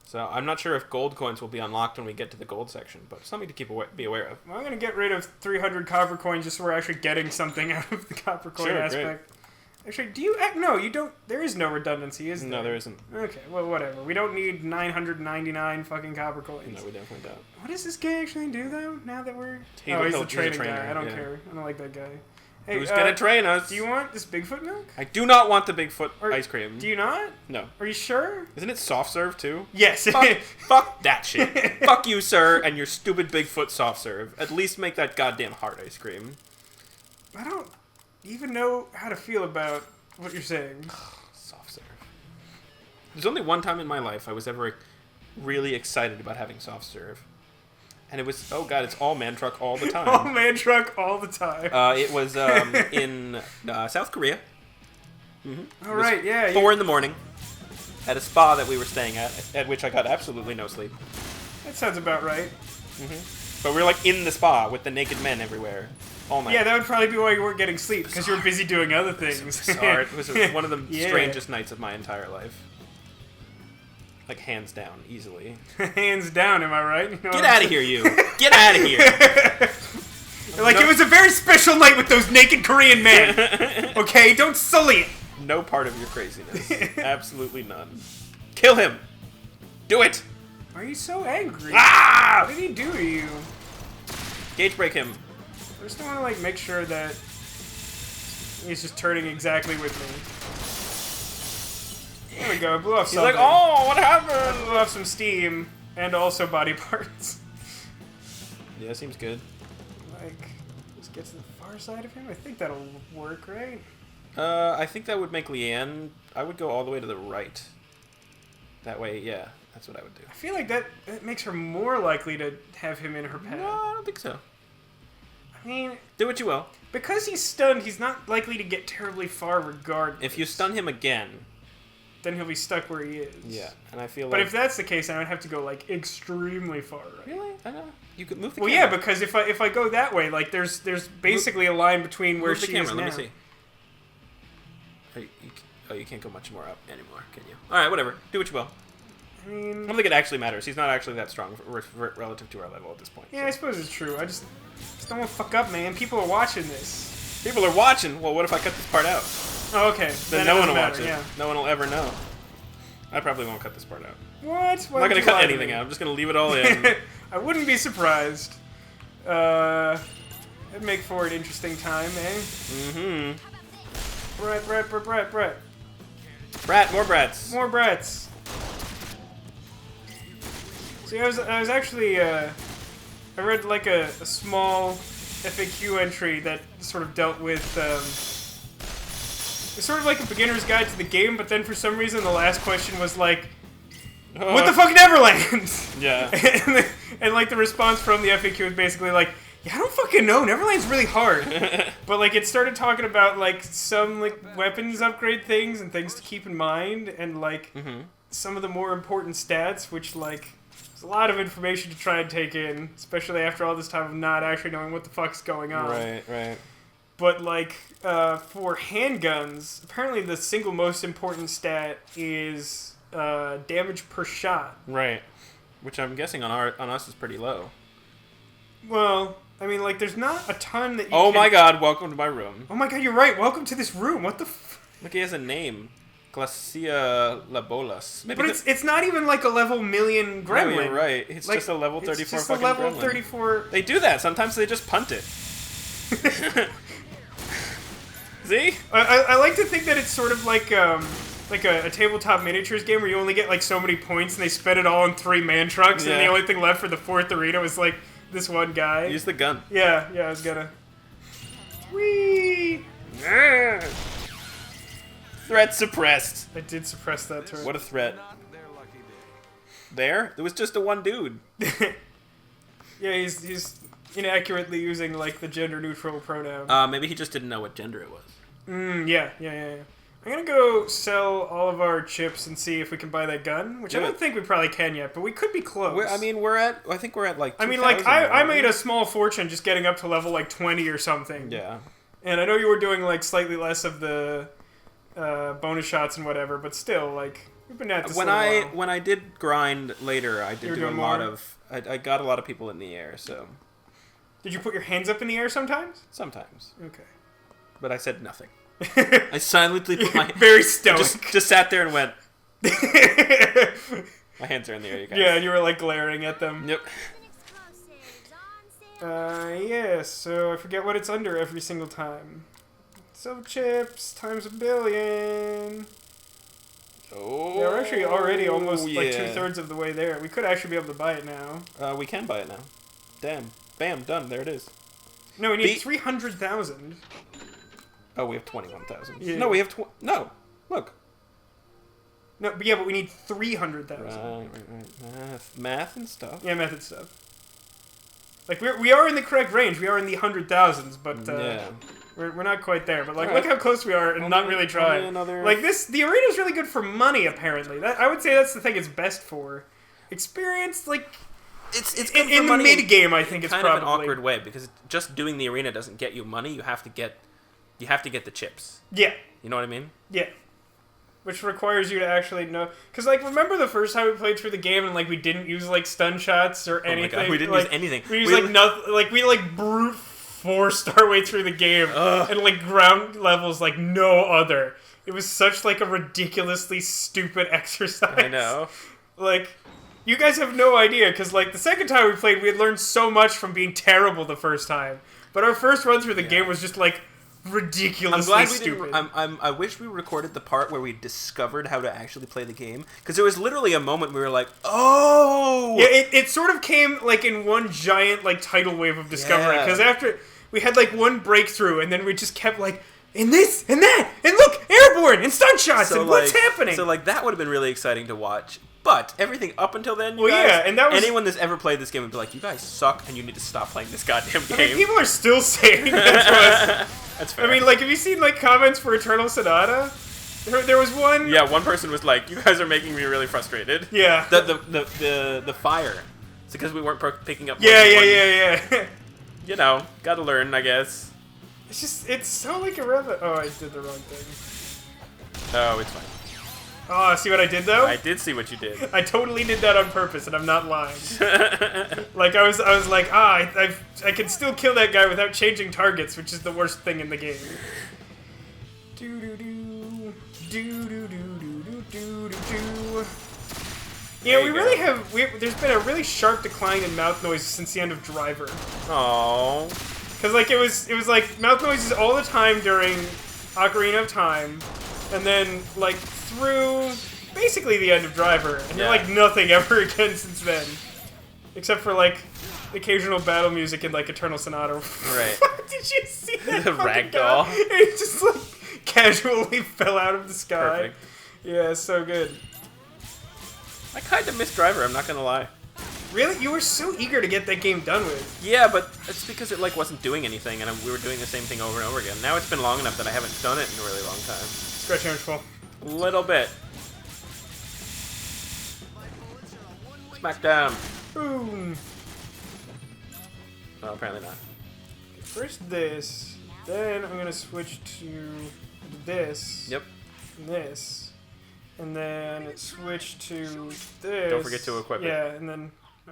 [SPEAKER 1] So I'm not sure if gold coins will be unlocked when we get to the gold section, but something to be aware of.
[SPEAKER 2] Well, I'm going to get rid of 300 copper coins just so we're actually getting something out of the copper coin aspect. Great. Actually, do you... No, you don't... There is no redundancy, is there?
[SPEAKER 1] No, there isn't.
[SPEAKER 2] Okay, well, whatever. We don't need 999 fucking copper coins.
[SPEAKER 1] No, we definitely don't.
[SPEAKER 2] What does this guy actually do, though, now that we're...
[SPEAKER 1] He's
[SPEAKER 2] the training
[SPEAKER 1] trainer,
[SPEAKER 2] guy. I don't care. I don't like that guy. Hey,
[SPEAKER 1] who's gonna train us?
[SPEAKER 2] Do you want this Bigfoot milk?
[SPEAKER 1] I do not want the Bigfoot ice cream.
[SPEAKER 2] Do you not?
[SPEAKER 1] No.
[SPEAKER 2] Are you sure?
[SPEAKER 1] Isn't it soft serve too?
[SPEAKER 2] Yes.
[SPEAKER 1] Fuck that shit. Fuck you, sir, and your stupid Bigfoot soft serve. At least make that goddamn hard ice cream.
[SPEAKER 2] I don't even know how to feel about what you're saying.
[SPEAKER 1] Soft serve. There's only one time in my life I was ever really excited about having soft serve. And it was, oh god, it's all man truck all the time.
[SPEAKER 2] All man truck all the time.
[SPEAKER 1] It was in South Korea.
[SPEAKER 2] Mm-hmm. All right, yeah.
[SPEAKER 1] 4 in the morning at a spa that we were staying at which I got absolutely no sleep.
[SPEAKER 2] That sounds about right.
[SPEAKER 1] Mm-hmm. But we were like in the spa with the naked men everywhere all night.
[SPEAKER 2] Yeah, that would probably be why you weren't getting sleep, because you were busy doing other things.
[SPEAKER 1] Sorry, it was one of the strangest nights of my entire life. Like, hands down, easily.
[SPEAKER 2] Hands down, am I right? You know
[SPEAKER 1] Get out of here, you! Get out of here!
[SPEAKER 2] Like, it was a very special night with those naked Korean men. Okay, don't sully it.
[SPEAKER 1] No part of your craziness. Absolutely none. Kill him! Do it!
[SPEAKER 2] Why are you so angry?
[SPEAKER 1] Ah!
[SPEAKER 2] What did he do to you?
[SPEAKER 1] Gauge break him.
[SPEAKER 2] I just want to, like, make sure that he's just turning exactly with me. There we go, I blew off something.
[SPEAKER 1] He's like, oh, what happened?
[SPEAKER 2] I blew off some steam, and also body parts.
[SPEAKER 1] Yeah, seems good.
[SPEAKER 2] Like, just get to the far side of him? I think that'll work, right?
[SPEAKER 1] I think that would make Leanne... I would go all the way to the right. That way, yeah, that's what I would do.
[SPEAKER 2] I feel like that makes her more likely to have him in her path.
[SPEAKER 1] No, I don't think so.
[SPEAKER 2] I mean...
[SPEAKER 1] Do what you will.
[SPEAKER 2] Because he's stunned, he's not likely to get terribly far regardless.
[SPEAKER 1] If you stun him again...
[SPEAKER 2] then he'll be stuck where he is.
[SPEAKER 1] Yeah, and I feel like...
[SPEAKER 2] But if that's the case, I would have to go, like, extremely far right.
[SPEAKER 1] Really? I know. You could move the
[SPEAKER 2] camera. Well, yeah, because if I go that way, like, there's basically a line between where she is now.
[SPEAKER 1] Let me see. You can't go much more up anymore, can you? Alright, whatever. Do what you will.
[SPEAKER 2] I mean...
[SPEAKER 1] I don't think it actually matters. He's not actually that strong relative to our level at this point.
[SPEAKER 2] Yeah, so. I suppose it's true. I just don't want to fuck up, man. People are watching this.
[SPEAKER 1] People are watching? Well, what if I cut this part out?
[SPEAKER 2] Oh, okay.
[SPEAKER 1] Then no one will watch it. Yeah. No one will ever know. I probably won't cut this part out.
[SPEAKER 2] What?
[SPEAKER 1] I'm not going to cut anything out. I'm just going to leave it all in.
[SPEAKER 2] I wouldn't be surprised. It'd make for an interesting time, eh?
[SPEAKER 1] Mm-hmm.
[SPEAKER 2] Brett.
[SPEAKER 1] Brat, more brats.
[SPEAKER 2] More brats. See, I was actually, I read like a small FAQ entry that sort of dealt with, it's sort of like a beginner's guide to the game, but then for some reason the last question was like, what the fuck, Neverland?
[SPEAKER 1] Yeah.
[SPEAKER 2] and like the response from the FAQ was basically like, yeah, I don't fucking know. Neverland's really hard. But like it started talking about like some like weapons upgrade things and things to keep in mind, and like some of the more important stats, which like there's a lot of information to try and take in, especially after all this time of not actually knowing what the fuck's going on.
[SPEAKER 1] Right.
[SPEAKER 2] But like for handguns, apparently the single most important stat is damage per shot.
[SPEAKER 1] Right. Which I'm guessing on us is pretty low.
[SPEAKER 2] Well, I mean, like, there's not a ton that you
[SPEAKER 1] Oh my god, welcome to my room.
[SPEAKER 2] Oh my god, you're right. Welcome to this room. What the
[SPEAKER 1] Look, he has a name. Glacia Labolas. Maybe
[SPEAKER 2] but it's not even like a level million gremlin.
[SPEAKER 1] No, you're right. It's like, just a level 34
[SPEAKER 2] it's just
[SPEAKER 1] fucking
[SPEAKER 2] a level
[SPEAKER 1] gremlin.
[SPEAKER 2] 34...
[SPEAKER 1] They do that. Sometimes they just punt it. See?
[SPEAKER 2] I like to think that it's sort of like a tabletop miniatures game where you only get like so many points and they spend it all in 3 man trucks, and the only thing left for the 4th arena was like this one guy.
[SPEAKER 1] Use the gun.
[SPEAKER 2] Yeah, I was gonna. Whee!
[SPEAKER 1] Threat suppressed.
[SPEAKER 2] I did suppress that turn.
[SPEAKER 1] What a threat. There was just a one dude.
[SPEAKER 2] Yeah, he's inaccurately using like the gender neutral pronoun.
[SPEAKER 1] Maybe he just didn't know what gender it was.
[SPEAKER 2] Yeah. I'm gonna go sell all of our chips and see if we can buy that gun, which I don't think we probably can yet, but we could be close.
[SPEAKER 1] I think we're at like 2,000
[SPEAKER 2] I mean, like, I made a small fortune just getting up to level like 20 or something.
[SPEAKER 1] Yeah.
[SPEAKER 2] And I know you were doing like slightly less of the bonus shots and whatever, but still, like, we've been at this
[SPEAKER 1] when I did grind later, I did do a lot of... I got a lot of people in the air, so...
[SPEAKER 2] Did you put your hands up in the air sometimes?
[SPEAKER 1] Sometimes.
[SPEAKER 2] Okay.
[SPEAKER 1] But I said nothing. I silently put my...
[SPEAKER 2] Very stoic.
[SPEAKER 1] Just sat there and went... My hands are in the air, you guys.
[SPEAKER 2] Yeah, and you were like glaring at them.
[SPEAKER 1] Yep.
[SPEAKER 2] Yeah, so I forget what it's under every single time. Silver chips times 1 billion.
[SPEAKER 1] Oh,
[SPEAKER 2] yeah, we're actually already almost like
[SPEAKER 1] yeah.
[SPEAKER 2] 2/3 of the way there. We could actually be able to buy it now.
[SPEAKER 1] We can buy it now. Damn. Bam, done. There it is.
[SPEAKER 2] No, we need 300,000.
[SPEAKER 1] Oh, we have 21,000.
[SPEAKER 2] Yeah.
[SPEAKER 1] No, we have no. Look.
[SPEAKER 2] No, but yeah, but we need 300,000.
[SPEAKER 1] Right. Math and stuff.
[SPEAKER 2] Yeah, method stuff. Like we are in the correct range. We are in the 100,000s, but
[SPEAKER 1] yeah.
[SPEAKER 2] we're not quite there. But like,
[SPEAKER 1] All right.
[SPEAKER 2] look how close we are, and not really trying. Like this, the arena is really good for money. Apparently, I would say that's the thing it's best for. Experience, like.
[SPEAKER 1] It's
[SPEAKER 2] good in the mid game. I think it's
[SPEAKER 1] kind
[SPEAKER 2] probably
[SPEAKER 1] of an awkward way because just doing the arena doesn't get you money. You have to get the chips.
[SPEAKER 2] Yeah.
[SPEAKER 1] You know what I mean?
[SPEAKER 2] Yeah. Which requires you to actually know, because like remember the first time we played through the game and like we didn't use like stun shots or anything.
[SPEAKER 1] Oh my God, we didn't
[SPEAKER 2] like,
[SPEAKER 1] use anything.
[SPEAKER 2] We used like nothing. Like we like brute forced our way through the game and like ground levels like no other. It was such like a ridiculously stupid exercise.
[SPEAKER 1] I know.
[SPEAKER 2] Like. You guys have no idea, because, like, the second time we played, we had learned so much from being terrible the first time. But our first run through the game was just, like, ridiculously stupid.
[SPEAKER 1] I wish we recorded the part where we discovered how to actually play the game, because there was literally a moment we were like, oh!
[SPEAKER 2] Yeah, it sort of came, like, in one giant, like, tidal wave of discovery. Because after, we had, like, one breakthrough, and then we just kept, like, and this, and that, and look, airborne, and stun shots, and what's happening?
[SPEAKER 1] So, like, that would have been really exciting to watch. But everything up until then,
[SPEAKER 2] and that was,
[SPEAKER 1] anyone that's ever played this game would be like, you guys suck, and you need to stop playing this goddamn game.
[SPEAKER 2] I mean, people are still saying that to us.
[SPEAKER 1] That's fair.
[SPEAKER 2] I mean, like, have you seen, like, comments for Eternal Sonata? There was one...
[SPEAKER 1] Yeah, one person was like, you guys are making me really frustrated.
[SPEAKER 2] Yeah.
[SPEAKER 1] The fire. It's because we weren't picking up...
[SPEAKER 2] Yeah.
[SPEAKER 1] You know, gotta learn, I guess.
[SPEAKER 2] It's just, it's so, like, irrelevant. Oh, I did the wrong thing.
[SPEAKER 1] Oh, it's fine.
[SPEAKER 2] Oh, see what I did though?
[SPEAKER 1] I did see what you did.
[SPEAKER 2] I totally did that on purpose, and I'm not lying. Like I was like, I can still kill that guy without changing targets, which is the worst thing in the game. Yeah, we really have. There's been a really sharp decline in mouth noises since the end of Driver.
[SPEAKER 1] Aww.
[SPEAKER 2] Because like it was like mouth noises all the time during Ocarina of Time, and then like through basically the end of Driver, and
[SPEAKER 1] Yeah.
[SPEAKER 2] like nothing ever again since then, except for like occasional battle music in like Eternal Sonata.
[SPEAKER 1] Right.
[SPEAKER 2] Did you see that?
[SPEAKER 1] The
[SPEAKER 2] fucking
[SPEAKER 1] ragdoll.
[SPEAKER 2] guy? It just like casually fell out of the sky.
[SPEAKER 1] Perfect.
[SPEAKER 2] Yeah, so good.
[SPEAKER 1] I kind of miss Driver, I'm not gonna lie.
[SPEAKER 2] Really, you were so eager to get that game done with.
[SPEAKER 1] Yeah, but it's because it like wasn't doing anything, and we were doing the same thing over and over again. Now it's been long enough that I haven't done it in a really long time.
[SPEAKER 2] Scratch Hammer's Fall.
[SPEAKER 1] A little bit. Smack down.
[SPEAKER 2] Boom.
[SPEAKER 1] Oh, apparently not.
[SPEAKER 2] First this, then I'm gonna switch to this.
[SPEAKER 1] Yep.
[SPEAKER 2] And this. And then switch to this.
[SPEAKER 1] Don't forget to equip it.
[SPEAKER 2] Yeah, and then I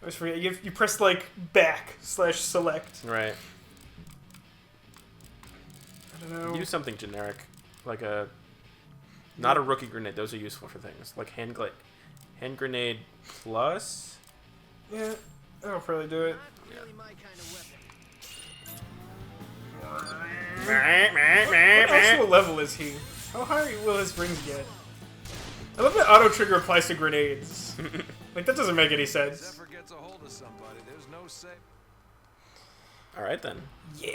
[SPEAKER 2] always forget. You press like back/select.
[SPEAKER 1] Right.
[SPEAKER 2] I don't know.
[SPEAKER 1] Use something generic, like a not a rookie grenade. Those are useful for things like hand grenade plus.
[SPEAKER 2] Yeah, that'll probably do it. What actual level is he? How high will his rings get? I love that auto trigger applies to grenades. Like that doesn't make any sense.
[SPEAKER 3] Gets a hold of somebody. There's no safe.
[SPEAKER 1] All right then.
[SPEAKER 2] Yeah.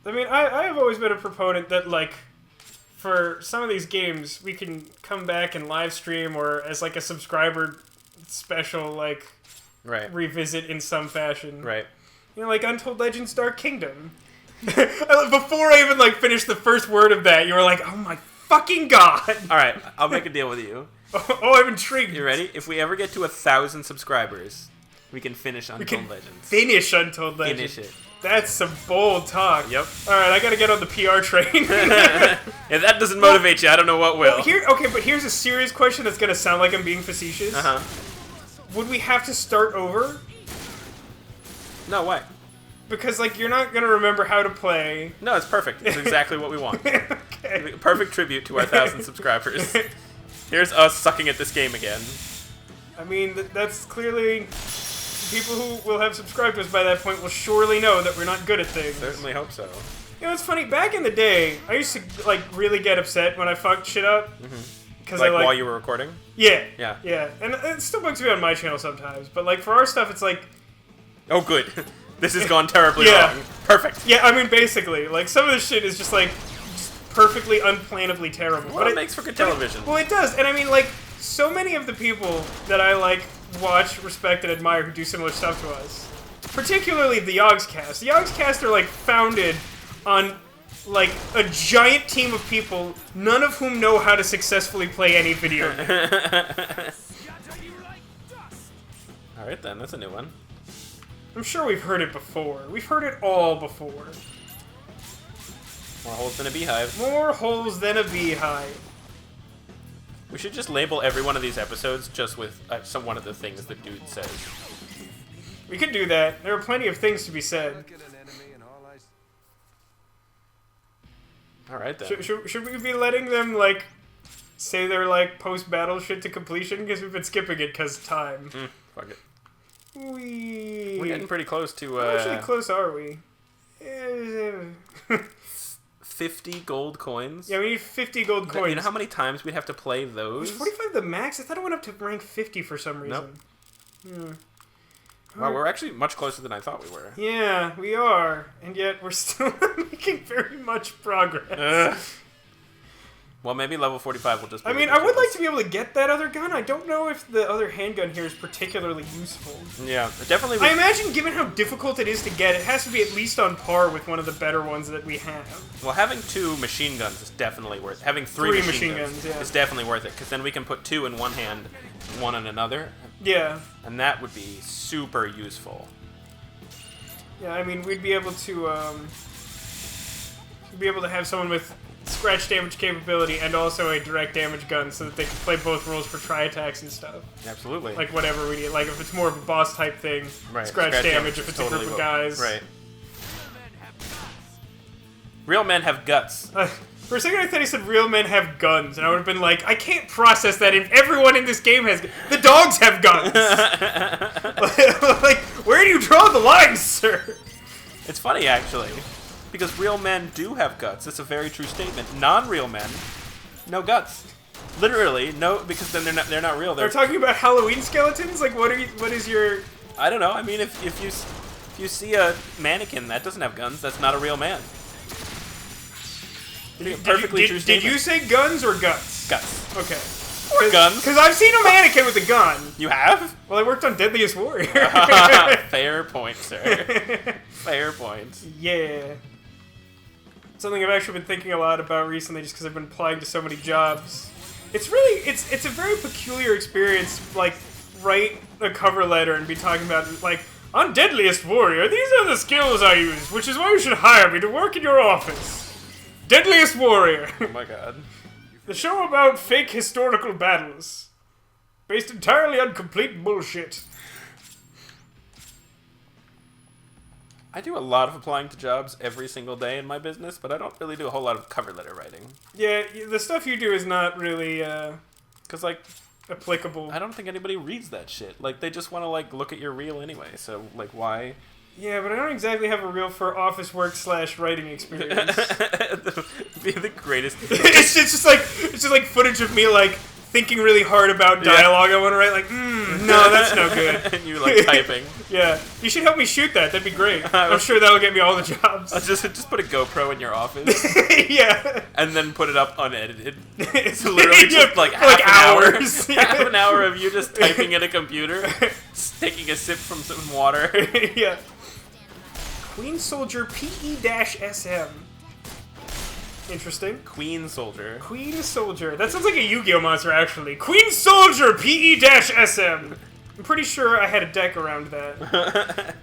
[SPEAKER 2] I mean, I have always been a proponent that, like, for some of these games, we can come back and live stream or as, like, a subscriber special, like,
[SPEAKER 1] Right.
[SPEAKER 2] revisit in some fashion.
[SPEAKER 1] Right.
[SPEAKER 2] You know, like Untold Legends Dark Kingdom. Before I even, like, finished the first word of that, you were like, oh my fucking god!
[SPEAKER 1] All right. I'll make a deal with you.
[SPEAKER 2] Oh, I'm intrigued.
[SPEAKER 1] You ready? If we ever get to 1,000 subscribers, we can finish Untold
[SPEAKER 2] can
[SPEAKER 1] Legends.
[SPEAKER 2] Finish Untold Legends.
[SPEAKER 1] Finish it.
[SPEAKER 2] That's some bold talk.
[SPEAKER 1] Yep.
[SPEAKER 2] Alright, I gotta get on the PR train.
[SPEAKER 1] If that doesn't motivate you, I don't know what will.
[SPEAKER 2] Okay, but here's a serious question that's gonna sound like I'm being facetious.
[SPEAKER 1] Uh-huh.
[SPEAKER 2] Would we have to start over?
[SPEAKER 1] No, why?
[SPEAKER 2] Because, like, you're not gonna remember how to play.
[SPEAKER 1] No, it's perfect. It's exactly what we want.
[SPEAKER 2] Okay.
[SPEAKER 1] Perfect tribute to our 1,000 subscribers. Here's us sucking at this game again.
[SPEAKER 2] I mean, that's clearly... People who will have subscribed to us by that point will surely know that we're not good at things.
[SPEAKER 1] Certainly hope so.
[SPEAKER 2] You know, it's funny. Back in the day, I used to, like, really get upset when I fucked shit up. Because
[SPEAKER 1] Like while you were recording?
[SPEAKER 2] Yeah.
[SPEAKER 1] Yeah.
[SPEAKER 2] Yeah. And it still bugs me on my channel sometimes. But, like, for our stuff, it's like...
[SPEAKER 1] Oh, good. This has gone terribly
[SPEAKER 2] Yeah.
[SPEAKER 1] wrong. Perfect.
[SPEAKER 2] Yeah, I mean, basically. Like, some of this shit is just, like, perfectly unplannably terrible.
[SPEAKER 1] Well, it makes for good television.
[SPEAKER 2] Well, it does. And I mean, like, so many of the people that I, like, watch, respect, and admire who do similar stuff to us, particularly the Yogscast. The Yogscast are, like, founded on, like, a giant team of people, none of whom know how to successfully play any video game.
[SPEAKER 1] Alright then, that's a new one.
[SPEAKER 2] I'm sure we've heard it before. We've heard it all before.
[SPEAKER 1] More holes than a beehive.
[SPEAKER 2] More holes than a beehive.
[SPEAKER 1] We should just label every one of these episodes just with one of the things the dude says.
[SPEAKER 2] We could do that. There are plenty of things to be said.
[SPEAKER 3] Look at an enemy and all I
[SPEAKER 1] Alright then.
[SPEAKER 2] Should we be letting them, like, say their, like, post-battle shit to completion? Because we've been skipping it because time.
[SPEAKER 1] Fuck it.
[SPEAKER 2] We're
[SPEAKER 1] We're getting pretty close to,
[SPEAKER 2] How actually close are we?
[SPEAKER 1] 50 gold coins.
[SPEAKER 2] Yeah, we need 50 gold coins.
[SPEAKER 1] You know how many times we'd have to play those?
[SPEAKER 2] Was 45 the max? I thought it went up to rank 50 for some reason.
[SPEAKER 1] Nope. Wow, we're actually much closer than I thought we were.
[SPEAKER 2] Yeah, we are. And yet we're still not making very much progress.
[SPEAKER 1] Well, maybe level 45 will just be
[SPEAKER 2] I mean, I would like to be able to get that other gun. I don't know if the other handgun here is particularly useful.
[SPEAKER 1] Yeah, definitely.
[SPEAKER 2] I imagine, given how difficult it is to get, it has to be at least on par with one of the better ones that we have.
[SPEAKER 1] Well, having 2 machine guns is definitely worth it. Having 3 machine guns
[SPEAKER 2] yeah.
[SPEAKER 1] is definitely worth it, because then we can put 2 in one hand and 1 in another.
[SPEAKER 2] Yeah.
[SPEAKER 1] And that would be super useful.
[SPEAKER 2] Yeah, I mean, we'd be able to have someone with scratch damage capability and also a direct damage gun so that they can play both roles for tri-attacks and stuff.
[SPEAKER 1] Absolutely.
[SPEAKER 2] Like, whatever we need. Like, if it's more of a boss type thing,
[SPEAKER 1] right.
[SPEAKER 2] scratch damage if it's a group of guys.
[SPEAKER 1] Right. Real men have guts.
[SPEAKER 2] For a second I thought he said real men have guns, and I would have been like, I can't process that if everyone in this game has... The dogs have guns! Like, where do you draw the line, sir?
[SPEAKER 1] It's funny, actually. because real men do have guts. It's a very true statement. Non-real men, no guts. Literally, no, because then they're not real.
[SPEAKER 2] They're talking about Halloween skeletons? Like, what is your...
[SPEAKER 1] I don't know. I mean, if you see a mannequin that doesn't have guns, that's not a real man. Perfectly true statement.
[SPEAKER 2] Did you say guns or guts?
[SPEAKER 1] Guts.
[SPEAKER 2] Okay.
[SPEAKER 1] Or guns.
[SPEAKER 2] Because I've seen a mannequin with a gun.
[SPEAKER 1] You have?
[SPEAKER 2] Well, I worked on Deadliest Warrior.
[SPEAKER 1] Fair point, sir. Fair point.
[SPEAKER 2] Yeah. Something I've actually been thinking a lot about recently just because I've been applying to so many jobs. It's really, it's a very peculiar experience, like, write a cover letter and be talking about, like, on Deadliest Warrior, these are the skills I use, which is why you should hire me to work in your office. Deadliest Warrior.
[SPEAKER 1] Oh my god.
[SPEAKER 2] The show about fake historical battles. Based entirely on complete bullshit.
[SPEAKER 1] I do a lot of applying to jobs every single day in my business, but I don't really do a whole lot of cover letter writing.
[SPEAKER 2] Yeah, the stuff you do is not really,
[SPEAKER 1] Because, like,
[SPEAKER 2] applicable.
[SPEAKER 1] I don't think anybody reads that shit. Like, they just want to, like, look at your reel anyway, so, like, why?
[SPEAKER 2] Yeah, but I don't exactly have a reel for office work / writing experience.
[SPEAKER 1] Be the greatest.
[SPEAKER 2] it's just like footage of me like thinking really hard about dialogue I want to write. Like, no, that's no good.
[SPEAKER 1] And you like typing.
[SPEAKER 2] Yeah, you should help me shoot that. That'd be great. I'm sure that'll get me all the jobs.
[SPEAKER 1] I'll just put a GoPro in your office.
[SPEAKER 2] Yeah.
[SPEAKER 1] And then put it up unedited. It's literally just like half an
[SPEAKER 2] hours.
[SPEAKER 1] hour. Half an hour of you just typing at a computer, taking a sip from some water.
[SPEAKER 2] Yeah. Queen Soldier PE-SM. Interesting.
[SPEAKER 1] Queen Soldier.
[SPEAKER 2] Queen Soldier. That sounds like a Yu-Gi-Oh monster, actually. Queen Soldier PE-SM. I'm pretty sure I had a deck around that.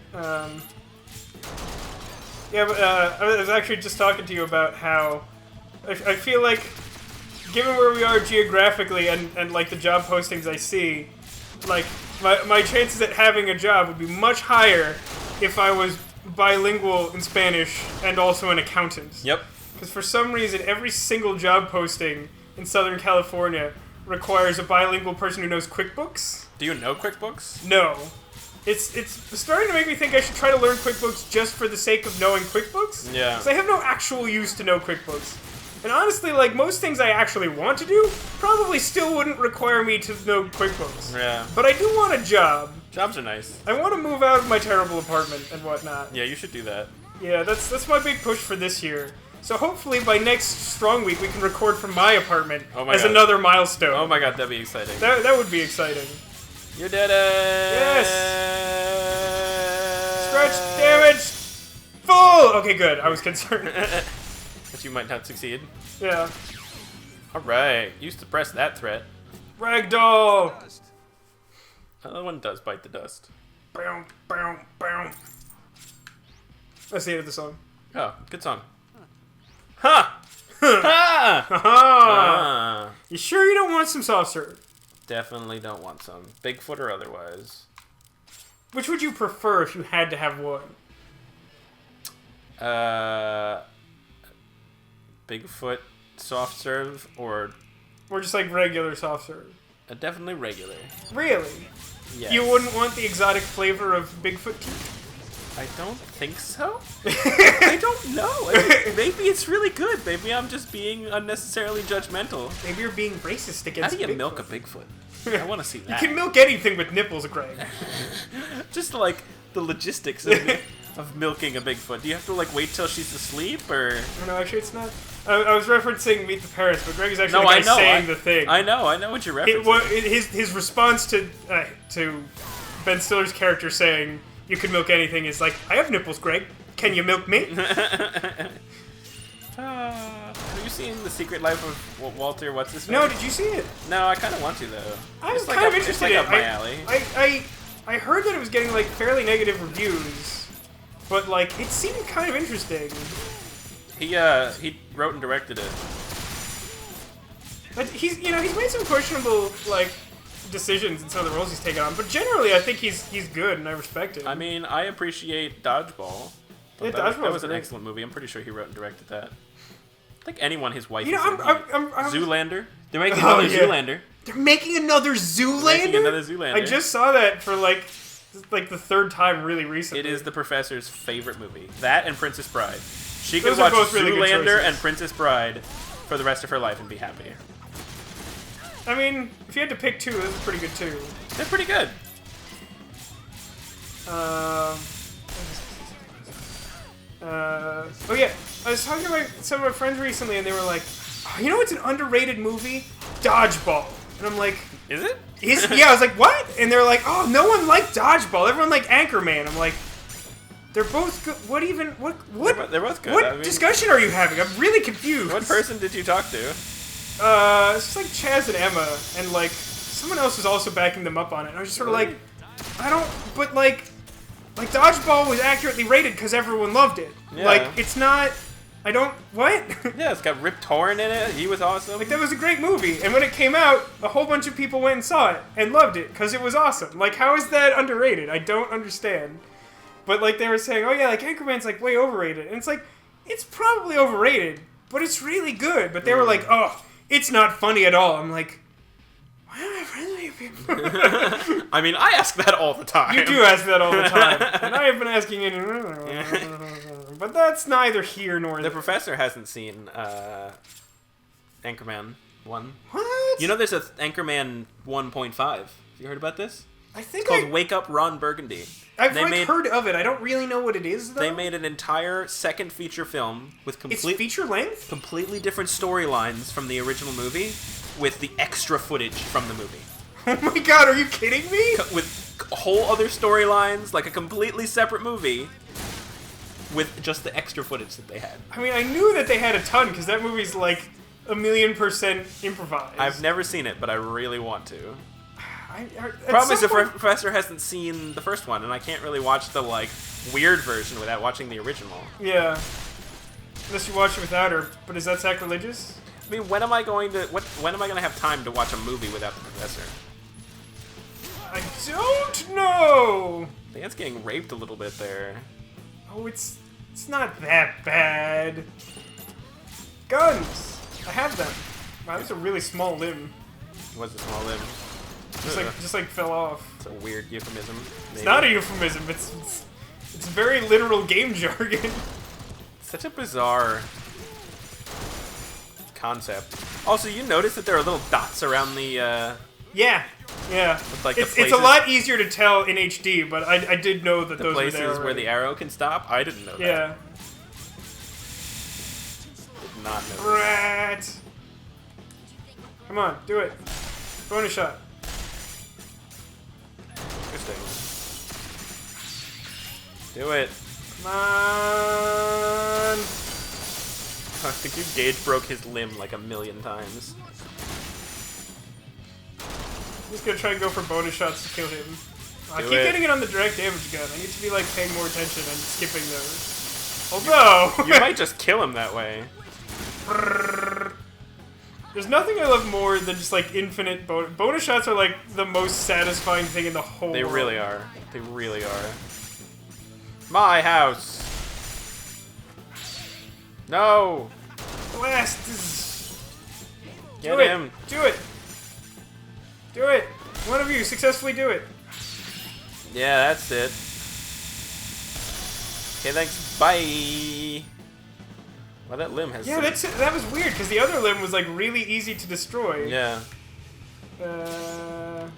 [SPEAKER 2] Yeah, but I was actually just talking to you about how I feel like, given where we are geographically and like the job postings I see, like my chances at having a job would be much higher if I was bilingual in Spanish and also an accountant.
[SPEAKER 1] Yep.
[SPEAKER 2] Because for some reason, every single job posting in Southern California requires a bilingual person who knows QuickBooks.
[SPEAKER 1] Do you know QuickBooks?
[SPEAKER 2] No. It's starting to make me think I should try to learn QuickBooks just for the sake of knowing QuickBooks.
[SPEAKER 1] Yeah.
[SPEAKER 2] Because I have no actual use to know QuickBooks. And honestly, like, most things I actually want to do probably still wouldn't require me to know QuickBooks.
[SPEAKER 1] Yeah.
[SPEAKER 2] But I do want a job.
[SPEAKER 1] Jobs are nice.
[SPEAKER 2] I want to move out of my terrible apartment and whatnot.
[SPEAKER 1] Yeah, you should do that.
[SPEAKER 2] Yeah, that's my big push for this year. So hopefully by next Strong Week we can record from my apartment as another milestone.
[SPEAKER 1] Oh my god, that'd be exciting.
[SPEAKER 2] That would be exciting.
[SPEAKER 1] You did it!
[SPEAKER 2] Yes! Stretch damage full! Okay, good. I was concerned.
[SPEAKER 1] But you might not succeed.
[SPEAKER 2] Yeah.
[SPEAKER 1] Alright, you suppress that threat.
[SPEAKER 2] Ragdoll!
[SPEAKER 3] Dust.
[SPEAKER 1] Another one does bite the dust.
[SPEAKER 2] Boom, boom, boom. That's the end of the song.
[SPEAKER 1] Oh, good song. Ha! Ha!
[SPEAKER 2] Ah! You sure you don't want some soft serve?
[SPEAKER 1] Definitely don't want some. Bigfoot or otherwise.
[SPEAKER 2] Which would you prefer if you had to have one?
[SPEAKER 1] Bigfoot soft serve or
[SPEAKER 2] Or just like regular soft serve?
[SPEAKER 1] definitely regular.
[SPEAKER 2] Really?
[SPEAKER 1] Yes.
[SPEAKER 2] You wouldn't want the exotic flavor of Bigfoot tea?
[SPEAKER 1] I don't think so. I don't know. I mean, maybe it's really good. Maybe I'm just being unnecessarily judgmental.
[SPEAKER 2] Maybe you're being racist
[SPEAKER 1] How
[SPEAKER 2] against
[SPEAKER 1] do you
[SPEAKER 2] Bigfoot.
[SPEAKER 1] milk a Bigfoot? I want to see
[SPEAKER 2] You
[SPEAKER 1] that.
[SPEAKER 2] can milk anything with nipples, Greg.
[SPEAKER 1] Just like the logistics of milking a Bigfoot. Do you have to like wait till she's asleep or?
[SPEAKER 2] No, actually, it's not. I was referencing Meet the Parents, but Greg is actually
[SPEAKER 1] No,
[SPEAKER 2] the
[SPEAKER 1] I
[SPEAKER 2] guy
[SPEAKER 1] know.
[SPEAKER 2] saying the thing.
[SPEAKER 1] I know what you're referencing.
[SPEAKER 2] His response to Ben Stiller's character saying you can milk anything is like, I have nipples, Greg. Can you milk me?
[SPEAKER 1] Have you seen The Secret Life of Walter? What's his name?
[SPEAKER 2] No, did you see it?
[SPEAKER 1] No, I kind of want to though.
[SPEAKER 2] I was
[SPEAKER 1] It's like
[SPEAKER 2] kind of
[SPEAKER 1] up-
[SPEAKER 2] interested
[SPEAKER 1] It's
[SPEAKER 2] in
[SPEAKER 1] like
[SPEAKER 2] it.
[SPEAKER 1] up my alley.
[SPEAKER 2] I heard that it was getting like fairly negative reviews, but like it seemed kind of interesting.
[SPEAKER 1] He wrote and directed it.
[SPEAKER 2] But he's made some questionable like decisions in some of the roles he's taken on, but generally I think he's good and I respect him.
[SPEAKER 1] I mean, I appreciate Dodgeball.
[SPEAKER 2] Yeah,
[SPEAKER 1] That
[SPEAKER 2] Dodgeball
[SPEAKER 1] was an
[SPEAKER 2] great.
[SPEAKER 1] excellent movie. I'm pretty sure he wrote and directed that. I think anyone his wife
[SPEAKER 2] You know,
[SPEAKER 1] is in.
[SPEAKER 2] I'm
[SPEAKER 1] Zoolander. They're making
[SPEAKER 2] Oh,
[SPEAKER 1] another
[SPEAKER 2] yeah.
[SPEAKER 1] Zoolander.
[SPEAKER 2] They're making another Zoolander.
[SPEAKER 1] Making another Zoolander.
[SPEAKER 2] I just saw that for like the third time really recently.
[SPEAKER 1] It is the professor's favorite movie. That and Princess Bride. She could
[SPEAKER 2] Those are
[SPEAKER 1] watch
[SPEAKER 2] both really good
[SPEAKER 1] Zoolander
[SPEAKER 2] choices.
[SPEAKER 1] and Princess Bride for the rest of her life and be happy.
[SPEAKER 2] I mean, if you had to pick two, this is pretty good too.
[SPEAKER 1] They're pretty good.
[SPEAKER 2] Oh yeah, I was talking to some of my friends recently, and they were like, oh, "You know what's an underrated movie? Dodgeball." And I'm like,
[SPEAKER 1] Is it?
[SPEAKER 2] yeah, I was like, what? And they're like, oh, no one liked Dodgeball. Everyone liked Anchorman. I'm like, they're both good. What?
[SPEAKER 1] They're both good.
[SPEAKER 2] What
[SPEAKER 1] I mean,
[SPEAKER 2] discussion are you having? I'm really confused.
[SPEAKER 1] what person did you talk to?
[SPEAKER 2] It's just like Chaz and Emma, and like someone else was also backing them up on it. And I was just sort of like, I don't. But like Dodgeball was accurately rated because everyone loved it.
[SPEAKER 1] Yeah.
[SPEAKER 2] Like it's not. I don't. What?
[SPEAKER 1] Yeah, it's got Rip Torn in it. He was awesome.
[SPEAKER 2] Like that was a great movie, and when it came out, a whole bunch of people went and saw it and loved it because it was awesome. Like, how is that underrated? I don't understand. But like they were saying, oh yeah, like Anchorman's like way overrated, and it's like it's probably overrated, but it's really good. But they were like, oh, it's not funny at all. I'm like, why am I friends with you people?
[SPEAKER 1] I mean, I ask that all the time.
[SPEAKER 2] You do ask that all the time, and I have been asking it. But that's neither here nor
[SPEAKER 1] The
[SPEAKER 2] there.
[SPEAKER 1] professor hasn't seen Anchorman 1.
[SPEAKER 2] What?
[SPEAKER 1] You know there's a Anchorman 1.5. Have you heard about this?
[SPEAKER 2] I think
[SPEAKER 1] It's called Wake Up Ron Burgundy.
[SPEAKER 2] I've
[SPEAKER 1] They
[SPEAKER 2] like
[SPEAKER 1] made-
[SPEAKER 2] heard of it. I don't really know what it is though.
[SPEAKER 1] They made an entire second feature film with
[SPEAKER 2] It's feature length.
[SPEAKER 1] completely different storylines from the original movie with the extra footage from the movie.
[SPEAKER 2] Oh my god, are you kidding me?
[SPEAKER 1] With whole other storylines, like a completely separate movie with just the extra footage that they had.
[SPEAKER 2] I mean, I knew that they had a ton because that movie's like 1,000,000% improvised.
[SPEAKER 1] I've never seen it, but I really want to.
[SPEAKER 2] at
[SPEAKER 1] Problem is
[SPEAKER 2] some
[SPEAKER 1] the
[SPEAKER 2] point-
[SPEAKER 1] professor hasn't seen the first one, and I can't really watch the like weird version without watching the original.
[SPEAKER 2] Yeah. Unless you watch it without her, but is that sacrilegious?
[SPEAKER 1] I mean, when am I going to have time to watch a movie without the professor?
[SPEAKER 2] I don't know.
[SPEAKER 1] I think it's getting raped a little bit there.
[SPEAKER 2] Oh, it's not that bad. Guns. I have them. Wow, that's a really small limb.
[SPEAKER 1] What's a small limb?
[SPEAKER 2] Just like fell off.
[SPEAKER 1] It's a weird euphemism.
[SPEAKER 2] It's not a euphemism. It's very literal game jargon.
[SPEAKER 1] Such a bizarre concept. Also, you notice that there are little dots around the.
[SPEAKER 2] Yeah.
[SPEAKER 1] like, the
[SPEAKER 2] It's a
[SPEAKER 1] places-
[SPEAKER 2] lot easier to tell in HD, but I did know that
[SPEAKER 1] The
[SPEAKER 2] those
[SPEAKER 1] places
[SPEAKER 2] were there
[SPEAKER 1] where
[SPEAKER 2] already.
[SPEAKER 1] the arrow can stop. I didn't know that.
[SPEAKER 2] Yeah.
[SPEAKER 1] Did not know that.
[SPEAKER 2] Rat. Come on, do it. Bonus shot.
[SPEAKER 1] Interesting. Do it.
[SPEAKER 2] Come on.
[SPEAKER 1] I think you Gage broke his limb like 1,000,000 times.
[SPEAKER 2] I'm just gonna try and go for bonus shots to kill him. I
[SPEAKER 1] Do
[SPEAKER 2] keep
[SPEAKER 1] it.
[SPEAKER 2] getting it on the direct damage gun. I need to be like paying more attention and skipping those. Although
[SPEAKER 1] You might just kill him that way.
[SPEAKER 2] there's nothing I love more than just like infinite bonus shots are like the most satisfying thing in the whole
[SPEAKER 1] They
[SPEAKER 2] world.
[SPEAKER 1] really are. They really are. My house. No.
[SPEAKER 2] Blast. This
[SPEAKER 1] Get
[SPEAKER 2] do it.
[SPEAKER 1] him.
[SPEAKER 2] Do it. Do it. One of you successfully do it.
[SPEAKER 1] Yeah, that's it. Okay, thanks. Bye. Well, that limb has.
[SPEAKER 2] Yeah,
[SPEAKER 1] some-
[SPEAKER 2] that was weird because the other limb was like really easy to destroy.
[SPEAKER 1] Yeah.
[SPEAKER 2] Uh,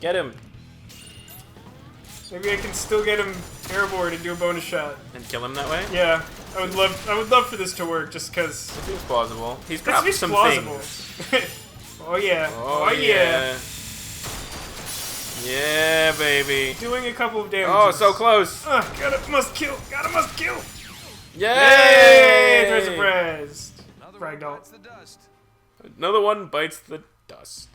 [SPEAKER 1] Get him.
[SPEAKER 2] maybe I can still get him airborne and do a bonus shot.
[SPEAKER 1] And kill him that way?
[SPEAKER 2] Yeah, I would love for this to work just because
[SPEAKER 1] It seems plausible. He's
[SPEAKER 2] it's
[SPEAKER 1] dropped
[SPEAKER 2] just
[SPEAKER 1] some
[SPEAKER 2] plausible.
[SPEAKER 1] things.
[SPEAKER 2] Oh yeah.
[SPEAKER 1] Oh, yeah. Yeah, baby.
[SPEAKER 2] Doing a couple of damage.
[SPEAKER 1] Oh, so close.
[SPEAKER 2] Must kill. Must kill.
[SPEAKER 1] Yay!
[SPEAKER 2] Yay! There's a surprise.
[SPEAKER 3] Another one
[SPEAKER 2] Ragdoll.
[SPEAKER 3] bites the dust.
[SPEAKER 1] Another one bites the dust.